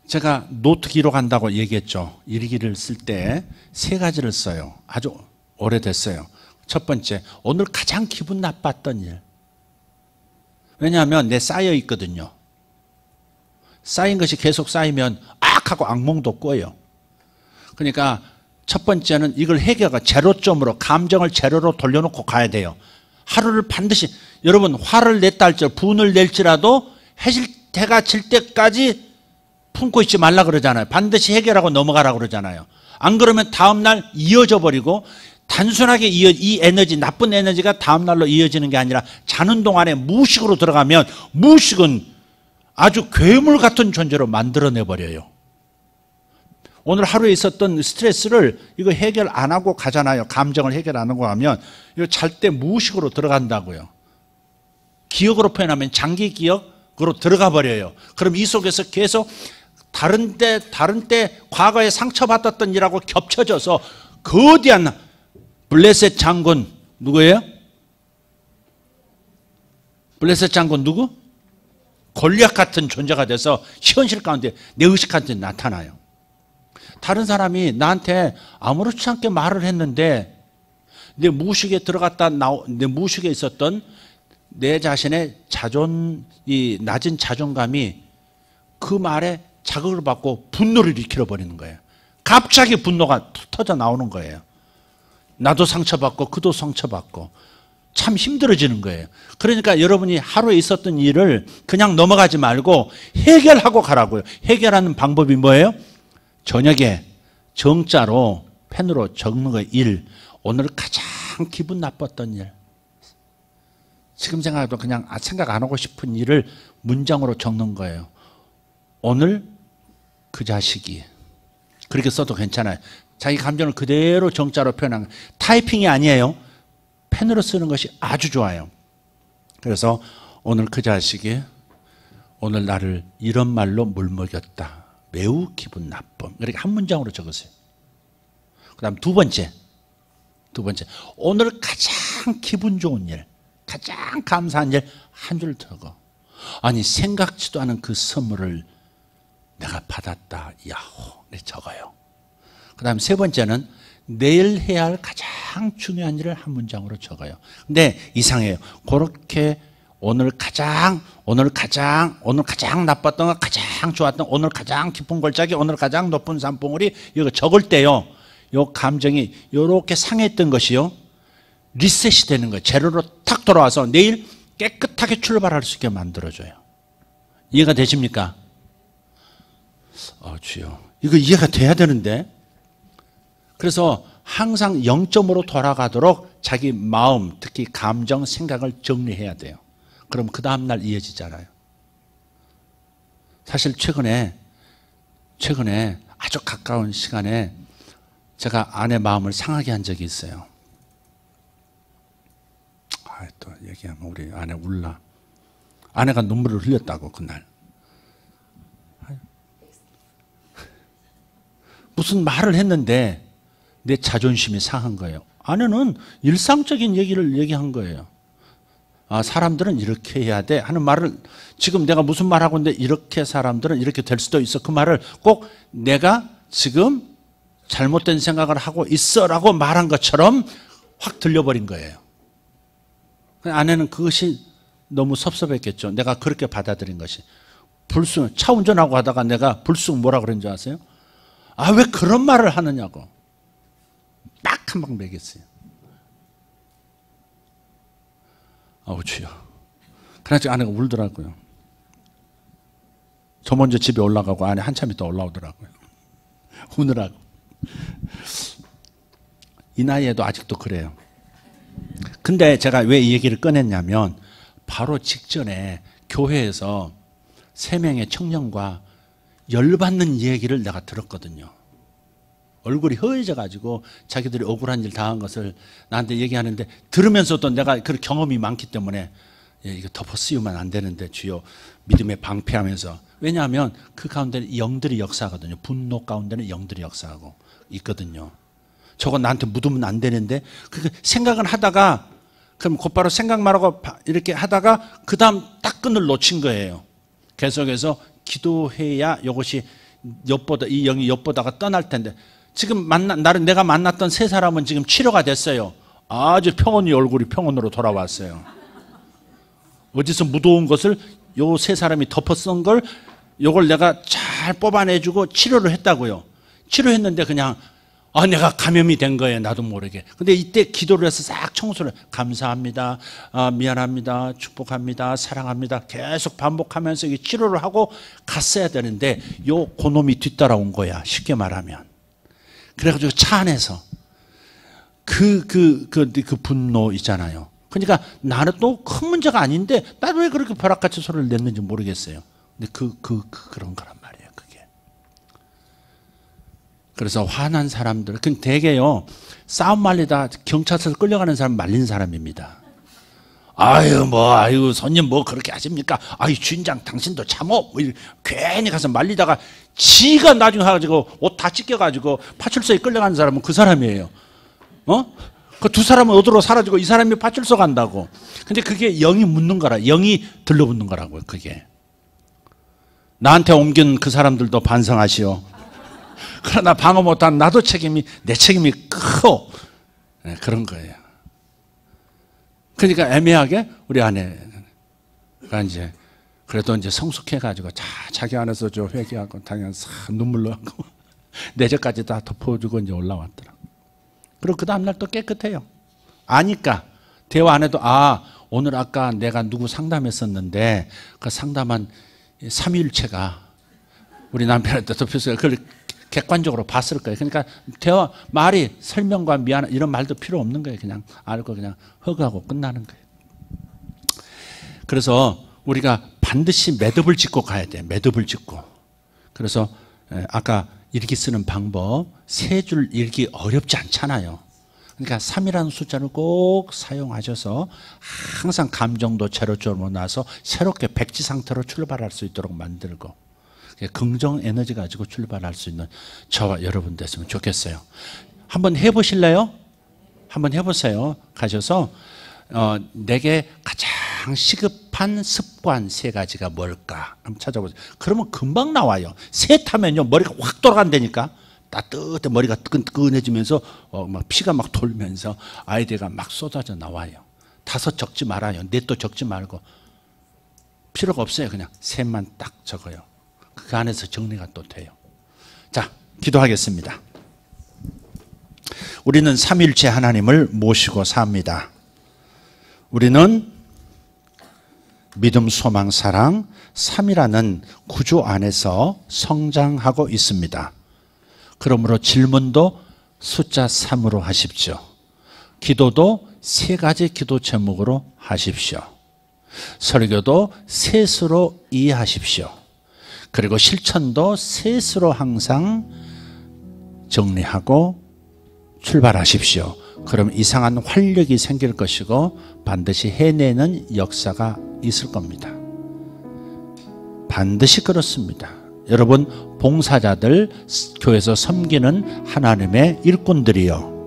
제가 노트 기록한다고 얘기했죠. 일기를 쓸 때 3가지를 써요. 아주 오래됐어요. 첫 번째, 오늘 가장 기분 나빴던 일. 왜냐하면 내 쌓여 있거든요. 쌓인 것이 계속 쌓이면 하고 악몽도 꿔요. 그러니까 첫 번째는 이걸 해결가 제로점으로, 감정을 제로로 돌려놓고 가야 돼요. 하루를 반드시, 여러분 화를 냈다 할지라도, 분을 낼지라도 해가 질 때까지 품고 있지 말라 그러잖아요. 반드시 해결하고 넘어가라 그러잖아요. 안 그러면 다음날 이어져 버리고, 단순하게 이 에너지, 나쁜 에너지가 다음날로 이어지는 게 아니라 자는 동안에 무의식으로 들어가면 무의식은 아주 괴물 같은 존재로 만들어내 버려요. 오늘 하루에 있었던 스트레스를 이거 해결 안 하고 가잖아요. 감정을 해결 안 하고 가면 이거 잘 때 무의식으로 들어간다고요. 기억으로 표현하면 장기 기억으로 들어가 버려요. 그럼 이 속에서 계속 다른 때 과거에 상처받았던 일하고 겹쳐져서 거대한 블레셋 장군 누구예요? 블레셋 장군 누구? 골리앗 같은 존재가 돼서 현실 가운데 내 의식 가운데 나타나요. 다른 사람이 나한테 아무렇지 않게 말을 했는데 내 무의식에 내 무의식에 있었던 내 자신의 이 낮은 자존감이 그 말에 자극을 받고 분노를 일으켜 버리는 거예요. 갑자기 분노가 터져 나오는 거예요. 나도 상처받고 그도 상처받고 참 힘들어지는 거예요. 그러니까 여러분이 하루에 있었던 일을 그냥 넘어가지 말고 해결하고 가라고요. 해결하는 방법이 뭐예요? 저녁에 정자로 펜으로 적는 거예요. 오늘 가장 기분 나빴던 일. 지금 생각해도 그냥 생각 안 하고 싶은 일을 문장으로 적는 거예요. 오늘 그 자식이. 그렇게 써도 괜찮아요. 자기 감정을 그대로 정자로 표현한 거예요. 타이핑이 아니에요. 펜으로 쓰는 것이 아주 좋아요. 그래서 오늘 그 자식이 오늘 나를 이런 말로 물먹였다. 매우 기분 나쁨. 이렇게 한 문장으로 적으세요. 그 다음 두 번째. 오늘 가장 기분 좋은 일, 가장 감사한 일 한 줄 적어. 아니 생각지도 않은 그 선물을 내가 받았다. 야호. 네, 적어요. 그 다음 세 번째는 내일 해야 할 가장 중요한 일을 한 문장으로 적어요. 근데 이상해요. 그렇게 오늘 가장 나빴던 거, 가장 좋았던, 오늘 가장 깊은 골짜기, 오늘 가장 높은 산봉우리, 이거 적을 때요, 요 감정이 요렇게 상했던 것이요, 리셋이 되는 거예요. 제로로 탁 돌아와서 내일 깨끗하게 출발할 수 있게 만들어줘요. 이해가 되십니까? 주여, 이거 이해가 돼야 되는데. 그래서 항상 0점으로 돌아가도록 자기 마음, 특히 감정, 생각을 정리해야 돼요. 그럼 그 다음날 이어지잖아요. 사실 최근에 아주 가까운 시간에 제가 아내 마음을 상하게 한 적이 있어요. 또 얘기하면 우리 아내 울라. 아내가 눈물을 흘렸다고 그날. 무슨 말을 했는데 내 자존심이 상한 거예요. 아내는 일상적인 얘기를 얘기한 거예요. 사람들은 이렇게 해야 돼 하는 말을, 지금 내가 무슨 말하고 있는데 이렇게 사람들은 이렇게 될 수도 있어. 그 말을 꼭 내가 지금 잘못된 생각을 하고 있어라고 말한 것처럼 확 들려버린 거예요. 아내는 그것이 너무 섭섭했겠죠. 내가 그렇게 받아들인 것이. 불쑥 차 운전하고 하다가 내가 불쑥 뭐라 그런 줄 아세요? 아, 왜 그런 말을 하느냐고 딱 한 방 매겼어요. 아우 주여. 그래가지고 아내가 울더라고요. 저 먼저 집에 올라가고 아내 한참 있다 올라오더라고요. 우느라고. 이 나이에도 아직도 그래요. 근데 제가 왜 이 얘기를 꺼냈냐면 바로 직전에 교회에서 3명의 청년과 열받는 얘기를 내가 들었거든요. 얼굴이 허해져가지고 자기들이 억울한 일 당한 것을 나한테 얘기하는데 들으면서도 내가 그 경험이 많기 때문에 이거 덮어 씌우면 안 되는데 주여 믿음에 방패하면서. 왜냐하면 그 가운데는 영들이 역사하거든요. 분노 가운데는 영들이 역사하고 있거든요. 저거 나한테 묻으면 안 되는데 그 생각은 하다가 그럼 곧바로 생각만 하고 이렇게 하다가 그 다음 딱 끈을 놓친 거예요. 계속해서 기도해야 이것이 엿보다 이 영이 엿보다가 떠날 텐데 지금 내가 만났던 3사람은 지금 치료가 됐어요. 아주 평온히 얼굴이 평온으로 돌아왔어요. 어디서 무더운 것을 요 3사람이 덮어 쓴 걸 요걸 내가 잘 뽑아내주고 치료를 했다고요. 치료했는데 그냥 내가 감염이 된 거예요. 나도 모르게. 근데 이때 기도를 해서 싹 청소를 감사합니다. 미안합니다. 축복합니다. 사랑합니다. 계속 반복하면서 이 치료를 하고 갔어야 되는데 요 고놈이 뒤따라온 거야. 쉽게 말하면. 그래가지고 차 안에서 그 분노 있잖아요. 그러니까 나는 또 큰 문제가 아닌데 나도 왜 그렇게 벼락같이 소리를 냈는지 모르겠어요. 근데 그런 거란 말이에요. 그게. 그래서 화난 사람들, 그 대개요 싸움 말리다 경찰서 끌려가는 사람 말린 사람입니다. 아유 손님 뭐 그렇게 하십니까? 아유 주인장 당신도 참어. 뭐 괜히 가서 말리다가 지가 나중에 가지고 옷 다 찢겨가지고 파출소에 끌려가는 사람은 그 사람이에요. 그 2사람은 어디로 사라지고 이 사람이 파출소 간다고. 근데 그게 영이 묻는 거라. 영이 들러붙는 거라고요. 그게. 나한테 옮긴 그 사람들도 반성하시오. 그러나 방어 못한 나도 내 책임이 크고. 네, 그런 거예요. 그러니까 애매하게 우리 아내가 이제 그래도 이제 성숙해가지고 자기 안에서 저 회개하고 당연히 눈물로 하고 내적까지 다 덮어주고 이제 올라왔더라. 그리고 그 다음날 또 깨끗해요. 아니까 대화 안 해도 오늘 아까 내가 누구 상담했었는데 그 상담한 삼위일체가 우리 남편한테 덮였어요. 그걸 객관적으로 봤을 거예요. 그러니까 대화 말이 설명과 미안 이런 말도 필요 없는 거예요. 그냥 알고 그냥 허그하고 끝나는 거예요. 그래서 우리가 반드시 매듭을 짓고 가야 돼. 매듭을 짓고. 그래서 아까 읽기 쓰는 방법 3줄 읽기 어렵지 않잖아요. 그러니까 3이라는 숫자를 꼭 사용하셔서 항상 감정도 제로점으로 나서 새롭게 백지 상태로 출발할 수 있도록 만들고 긍정 에너지 가지고 출발할 수 있는 저와 여러분 됐으면 좋겠어요. 한번 해보실래요? 한번 해보세요. 가셔서 내게 가장 시급한 습관 3가지가 뭘까 한번 찾아보세요. 그러면 금방 나와요. 셋하면요 머리가 확 돌아간다니까. 따뜻해 머리가 뜨끈뜨끈해지면서 막 피가 막 돌면서 아이디어가 막 쏟아져 나와요. 5 적지 말아요. 넷도 적지 말고 필요가 없어요. 그냥 3만 딱 적어요. 그 안에서 정리가 또 돼요. 자, 기도하겠습니다. 우리는 삼위일체 하나님을 모시고 삽니다. 우리는 믿음, 소망, 사랑 3이라는 구조 안에서 성장하고 있습니다. 그러므로 질문도 숫자 3으로 하십시오. 기도도 3가지 기도 제목으로 하십시오. 설교도 셋으로 이해하십시오. 그리고 실천도 셋으로 항상 정리하고 출발하십시오. 그럼 이상한 활력이 생길 것이고 반드시 해내는 역사가 있을 겁니다. 반드시 그렇습니다. 여러분 봉사자들, 교회에서 섬기는 하나님의 일꾼들이요.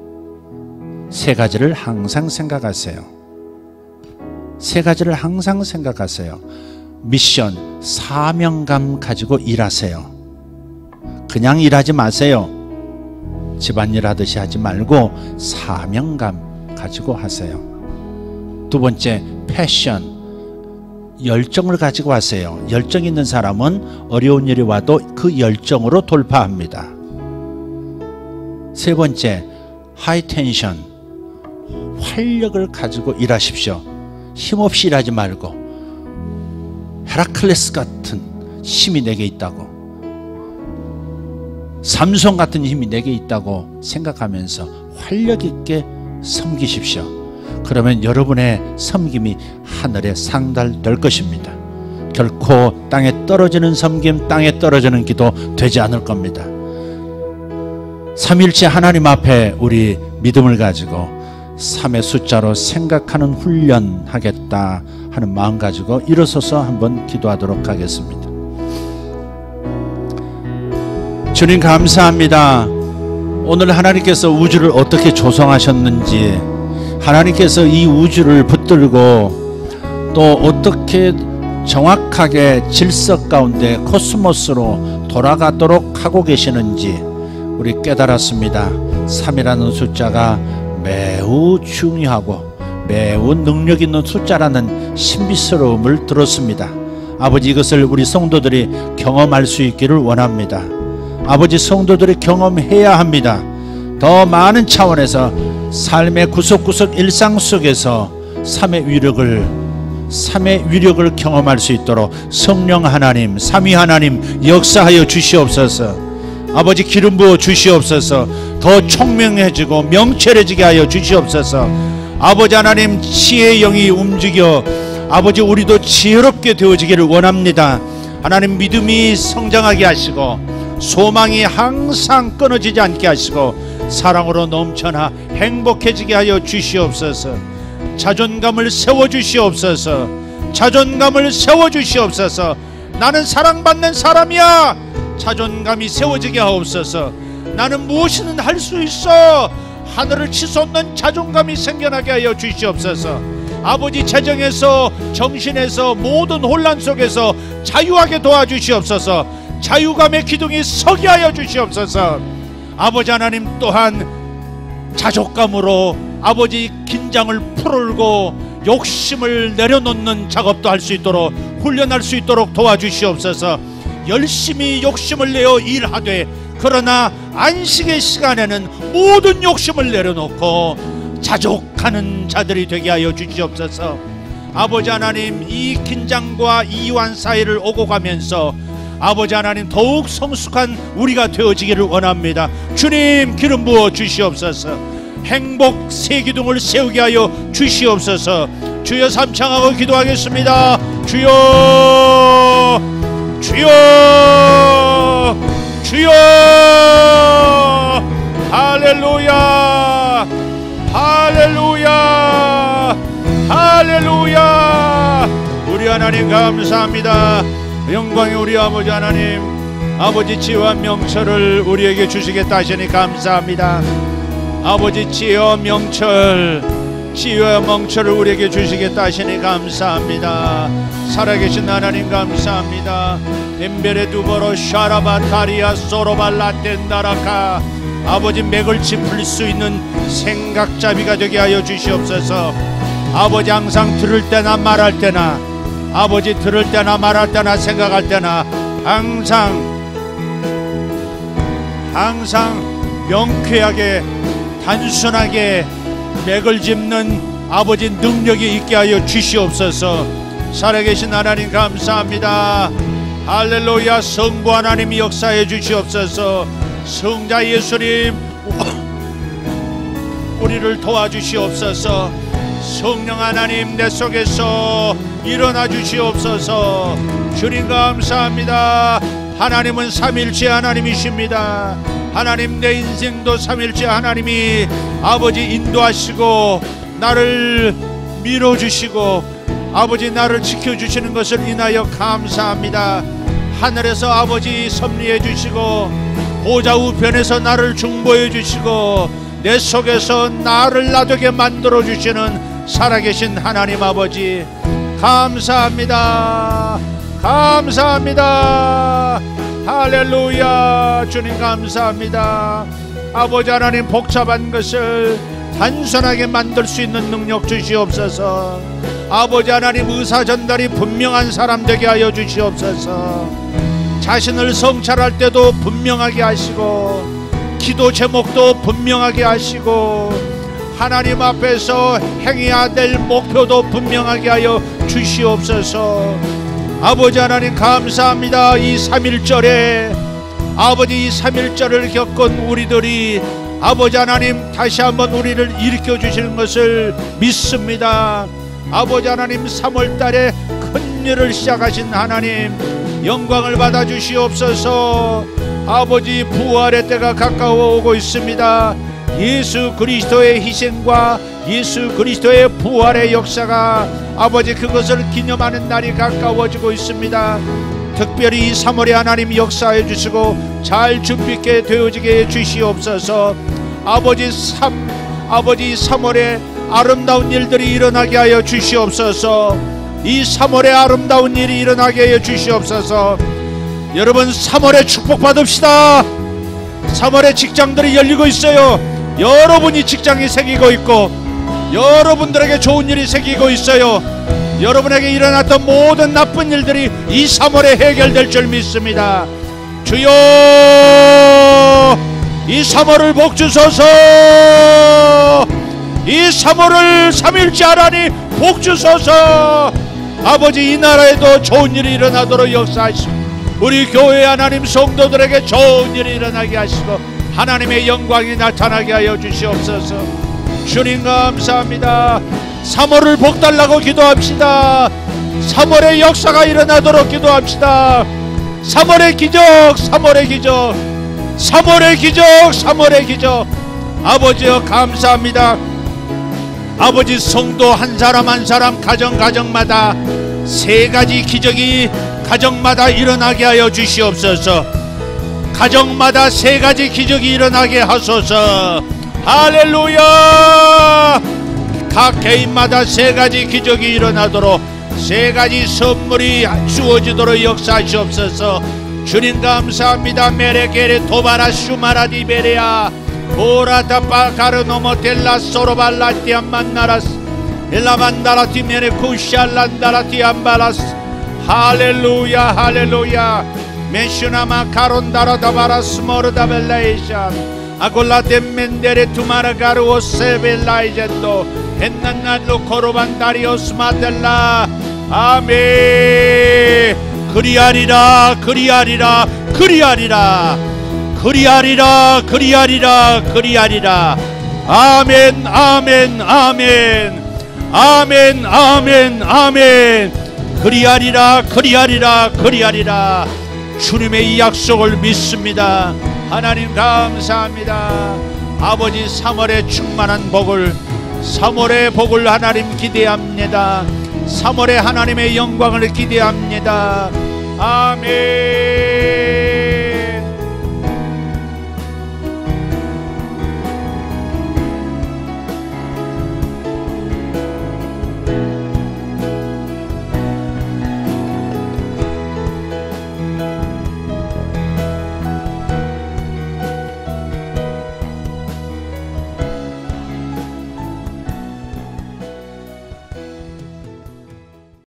3가지를 항상 생각하세요. 3가지를 항상 생각하세요. 미션, 사명감 가지고 일하세요. 그냥 일하지 마세요. 집안일 하듯이 하지 말고 사명감 가지고 하세요. 두 번째, 패션, 열정을 가지고 하세요. 열정 있는 사람은 어려운 일이 와도 그 열정으로 돌파합니다. 세 번째, 하이텐션, 활력을 가지고 일하십시오. 힘없이 일하지 말고 헤라클레스 같은 힘이 내게 있다고, 삼손 같은 힘이 내게 있다고 생각하면서 활력 있게 섬기십시오. 그러면 여러분의 섬김이 하늘에 상달될 것입니다. 결코 땅에 떨어지는 섬김, 땅에 떨어지는 기도 되지 않을 겁니다. 삼일째 하나님 앞에 우리 믿음을 가지고 3의 숫자로 생각하는 훈련하겠다 하는 마음 가지고 일어서서 한번 기도하도록 하겠습니다. 주님 감사합니다. 오늘 하나님께서 우주를 어떻게 조성하셨는지, 하나님께서 이 우주를 붙들고 또 어떻게 정확하게 질서 가운데 코스모스로 돌아가도록 하고 계시는지 우리 깨달았습니다. 3이라는 숫자가 매우 중요하고 매우 능력 있는 숫자라는 신비스러움을 들었습니다. 아버지, 이것을 우리 성도들이 경험할 수 있기를 원합니다. 아버지, 성도들이 경험해야 합니다. 더 많은 차원에서 삶의 구석구석 일상 속에서 삼의 위력을 경험할 수 있도록 성령 하나님, 삼위 하나님 역사하여 주시옵소서. 아버지, 기름 부어 주시옵소서. 더 총명해지고 명철해지게 하여 주시옵소서. 아버지 하나님, 지혜의 영이 움직여 아버지 우리도 지혜롭게 되어지기를 원합니다. 하나님, 믿음이 성장하게 하시고 소망이 항상 끊어지지 않게 하시고 사랑으로 넘쳐나 행복해지게 하여 주시옵소서. 자존감을 세워주시옵소서. 자존감을 세워주시옵소서. 나는 사랑받는 사람이야. 자존감이 세워지게 하옵소서. 나는 무엇이든 할 수 있어. 하늘을 치솟는 자존감이 생겨나게 하여 주시옵소서. 아버지, 재정에서 정신에서 모든 혼란 속에서 자유하게 도와주시옵소서. 자유감의 기둥이 서게 하여 주시옵소서. 아버지 하나님, 또한 자족감으로 아버지 긴장을 풀고 욕심을 내려놓는 작업도 할 수 있도록 훈련할 수 있도록 도와주시옵소서. 열심히 욕심을 내어 일하되 그러나 안식의 시간에는 모든 욕심을 내려놓고 자족하는 자들이 되게 하여 주시옵소서. 아버지 하나님, 이 긴장과 이완 사이를 오고 가면서 아버지 하나님, 더욱 성숙한 우리가 되어지기를 원합니다. 주님, 기름 부어 주시옵소서. 행복 새 기둥을 세우게 하여 주시옵소서. 주여, 삼창하고 기도하겠습니다. 주여, 주여, 주여. 할렐루야, 할렐루야, 할렐루야. 우리 하나님 감사합니다. 영광의 우리 아버지 하나님, 아버지 지혜와 명철을 우리에게 주시겠다 하시니 감사합니다. 아버지, 지혜와 명철을 우리에게 주시겠다 하시니 감사합니다. 살아계신 하나님 감사합니다. 엠베레 두버로 샤라바타리아 소로발라텐다라카. 아버지, 맥을 짚을 수 있는 생각잡이가 되게 하여 주시옵소서. 아버지, 항상 들을 때나 말할 때나, 아버지 들을 때나 말할 때나 생각할 때나 항상 명쾌하게 단순하게 맥을 짚는 아버지 능력이 있게 하여 주시옵소서. 살아계신 하나님 감사합니다. 할렐루야. 성부 하나님이 역사해 주시옵소서. 성자 예수님, 우리를 도와주시옵소서. 성령 하나님, 내 속에서 일어나 주시옵소서. 주님 감사합니다. 하나님은 삼일째 하나님이십니다. 하나님, 내 인생도 삼일째 하나님이 아버지 인도하시고 나를 밀어주시고 아버지 나를 지켜주시는 것을 인하여 감사합니다. 하늘에서 아버지 섭리해 주시고 보좌 우편에서 나를 중보해 주시고 내 속에서 나를 나되게 만들어 주시는 살아계신 하나님 아버지 감사합니다. 감사합니다. 할렐루야. 주님 감사합니다. 아버지 하나님 복잡한 것을 단순하게 만들 수 있는 능력 주시옵소서. 아버지 하나님 의사 전달이 분명한 사람 되게 하여 주시옵소서. 자신을 성찰할 때도 분명하게 하시고 기도 제목도 분명하게 하시고 하나님 앞에서 행해야 될 목표도 분명하게 하여 주시옵소서. 아버지 하나님 감사합니다. 이 3.1절에 아버지 이 3.1절을 겪은 우리들이 아버지 하나님 다시 한번 우리를 일으켜 주시는 것을 믿습니다. 아버지 하나님 3월달에 큰 일을 시작하신 하나님 영광을 받아 주시옵소서. 아버지 부활의 때가 가까워 오고 있습니다. 예수 그리스도의 희생과 예수 그리스도의 부활의 역사가 아버지 그것을 기념하는 날이 가까워지고 있습니다. 특별히 이 3월에 하나님 역사해 주시고 잘 준비케 되어지게 해 주시옵소서. 아버지 3월에 아름다운 일들이 일어나게 하여 주시옵소서. 이 3월에 아름다운 일이 일어나게 하여 주시옵소서. 여러분 3월에 축복받읍시다. 3월에 직장들이 열리고 있어요. 여러분이 직장이 생기고 있고 여러분들에게 좋은 일이 생기고 있어요. 여러분에게 일어났던 모든 나쁜 일들이 이 3월에 해결될 줄 믿습니다. 주여 이 3월을 복주소서. 이 3월을 3일째 하나님 복주소서. 아버지 이 나라에도 좋은 일이 일어나도록 역사하시고 우리 교회 하나님 성도들에게 좋은 일이 일어나게 하시고 하나님의 영광이 나타나게 하여 주시옵소서. 주님 감사합니다. 3월을 복달라고 기도합시다. 3월의 역사가 일어나도록 기도합시다. 3월의 기적 3월의 기적 3월의 기적 3월의 기적. 아버지여 감사합니다. 아버지 성도 한 사람 한 사람 가정마다 세 가지 기적이 가정마다 일어나게 하여 주시옵소서. 가정마다 세 가지 기적이 일어나게 하소서. 할렐루야. 각 개인마다 세 가지 기적이 일어나도록 세 가지 선물이 주어지도록 역사하시옵소서. 주님 감사합니다. 메레게레 도바라 슈마라디 베레아 오라타파 가르노모텔라 소로발라티 안만나라스 엘라만다라티 메레 쿠샬란다라티 안바라스. 할렐루야 할렐루야. 메슈나마 카론다라 다바라스 모르다벨라이션 아골라 덴멘데레 투마라가르 오세벨라이젠도 엔난날로 코로반다리오스 마텔라. 아멘. 그리하리라 그리하리라 그리하리라 그리하리라 그리하리라 그리하리라. 아멘 아멘 아멘 아멘 아멘 아멘. 그리하리라 그리하리라 그리하리라. 주님의 이 약속을 믿습니다. 하나님 감사합니다. 아버지 3월의 충만한 복을 3월의 복을 하나님 기대합니다. 3월에 하나님의 영광을 기대합니다.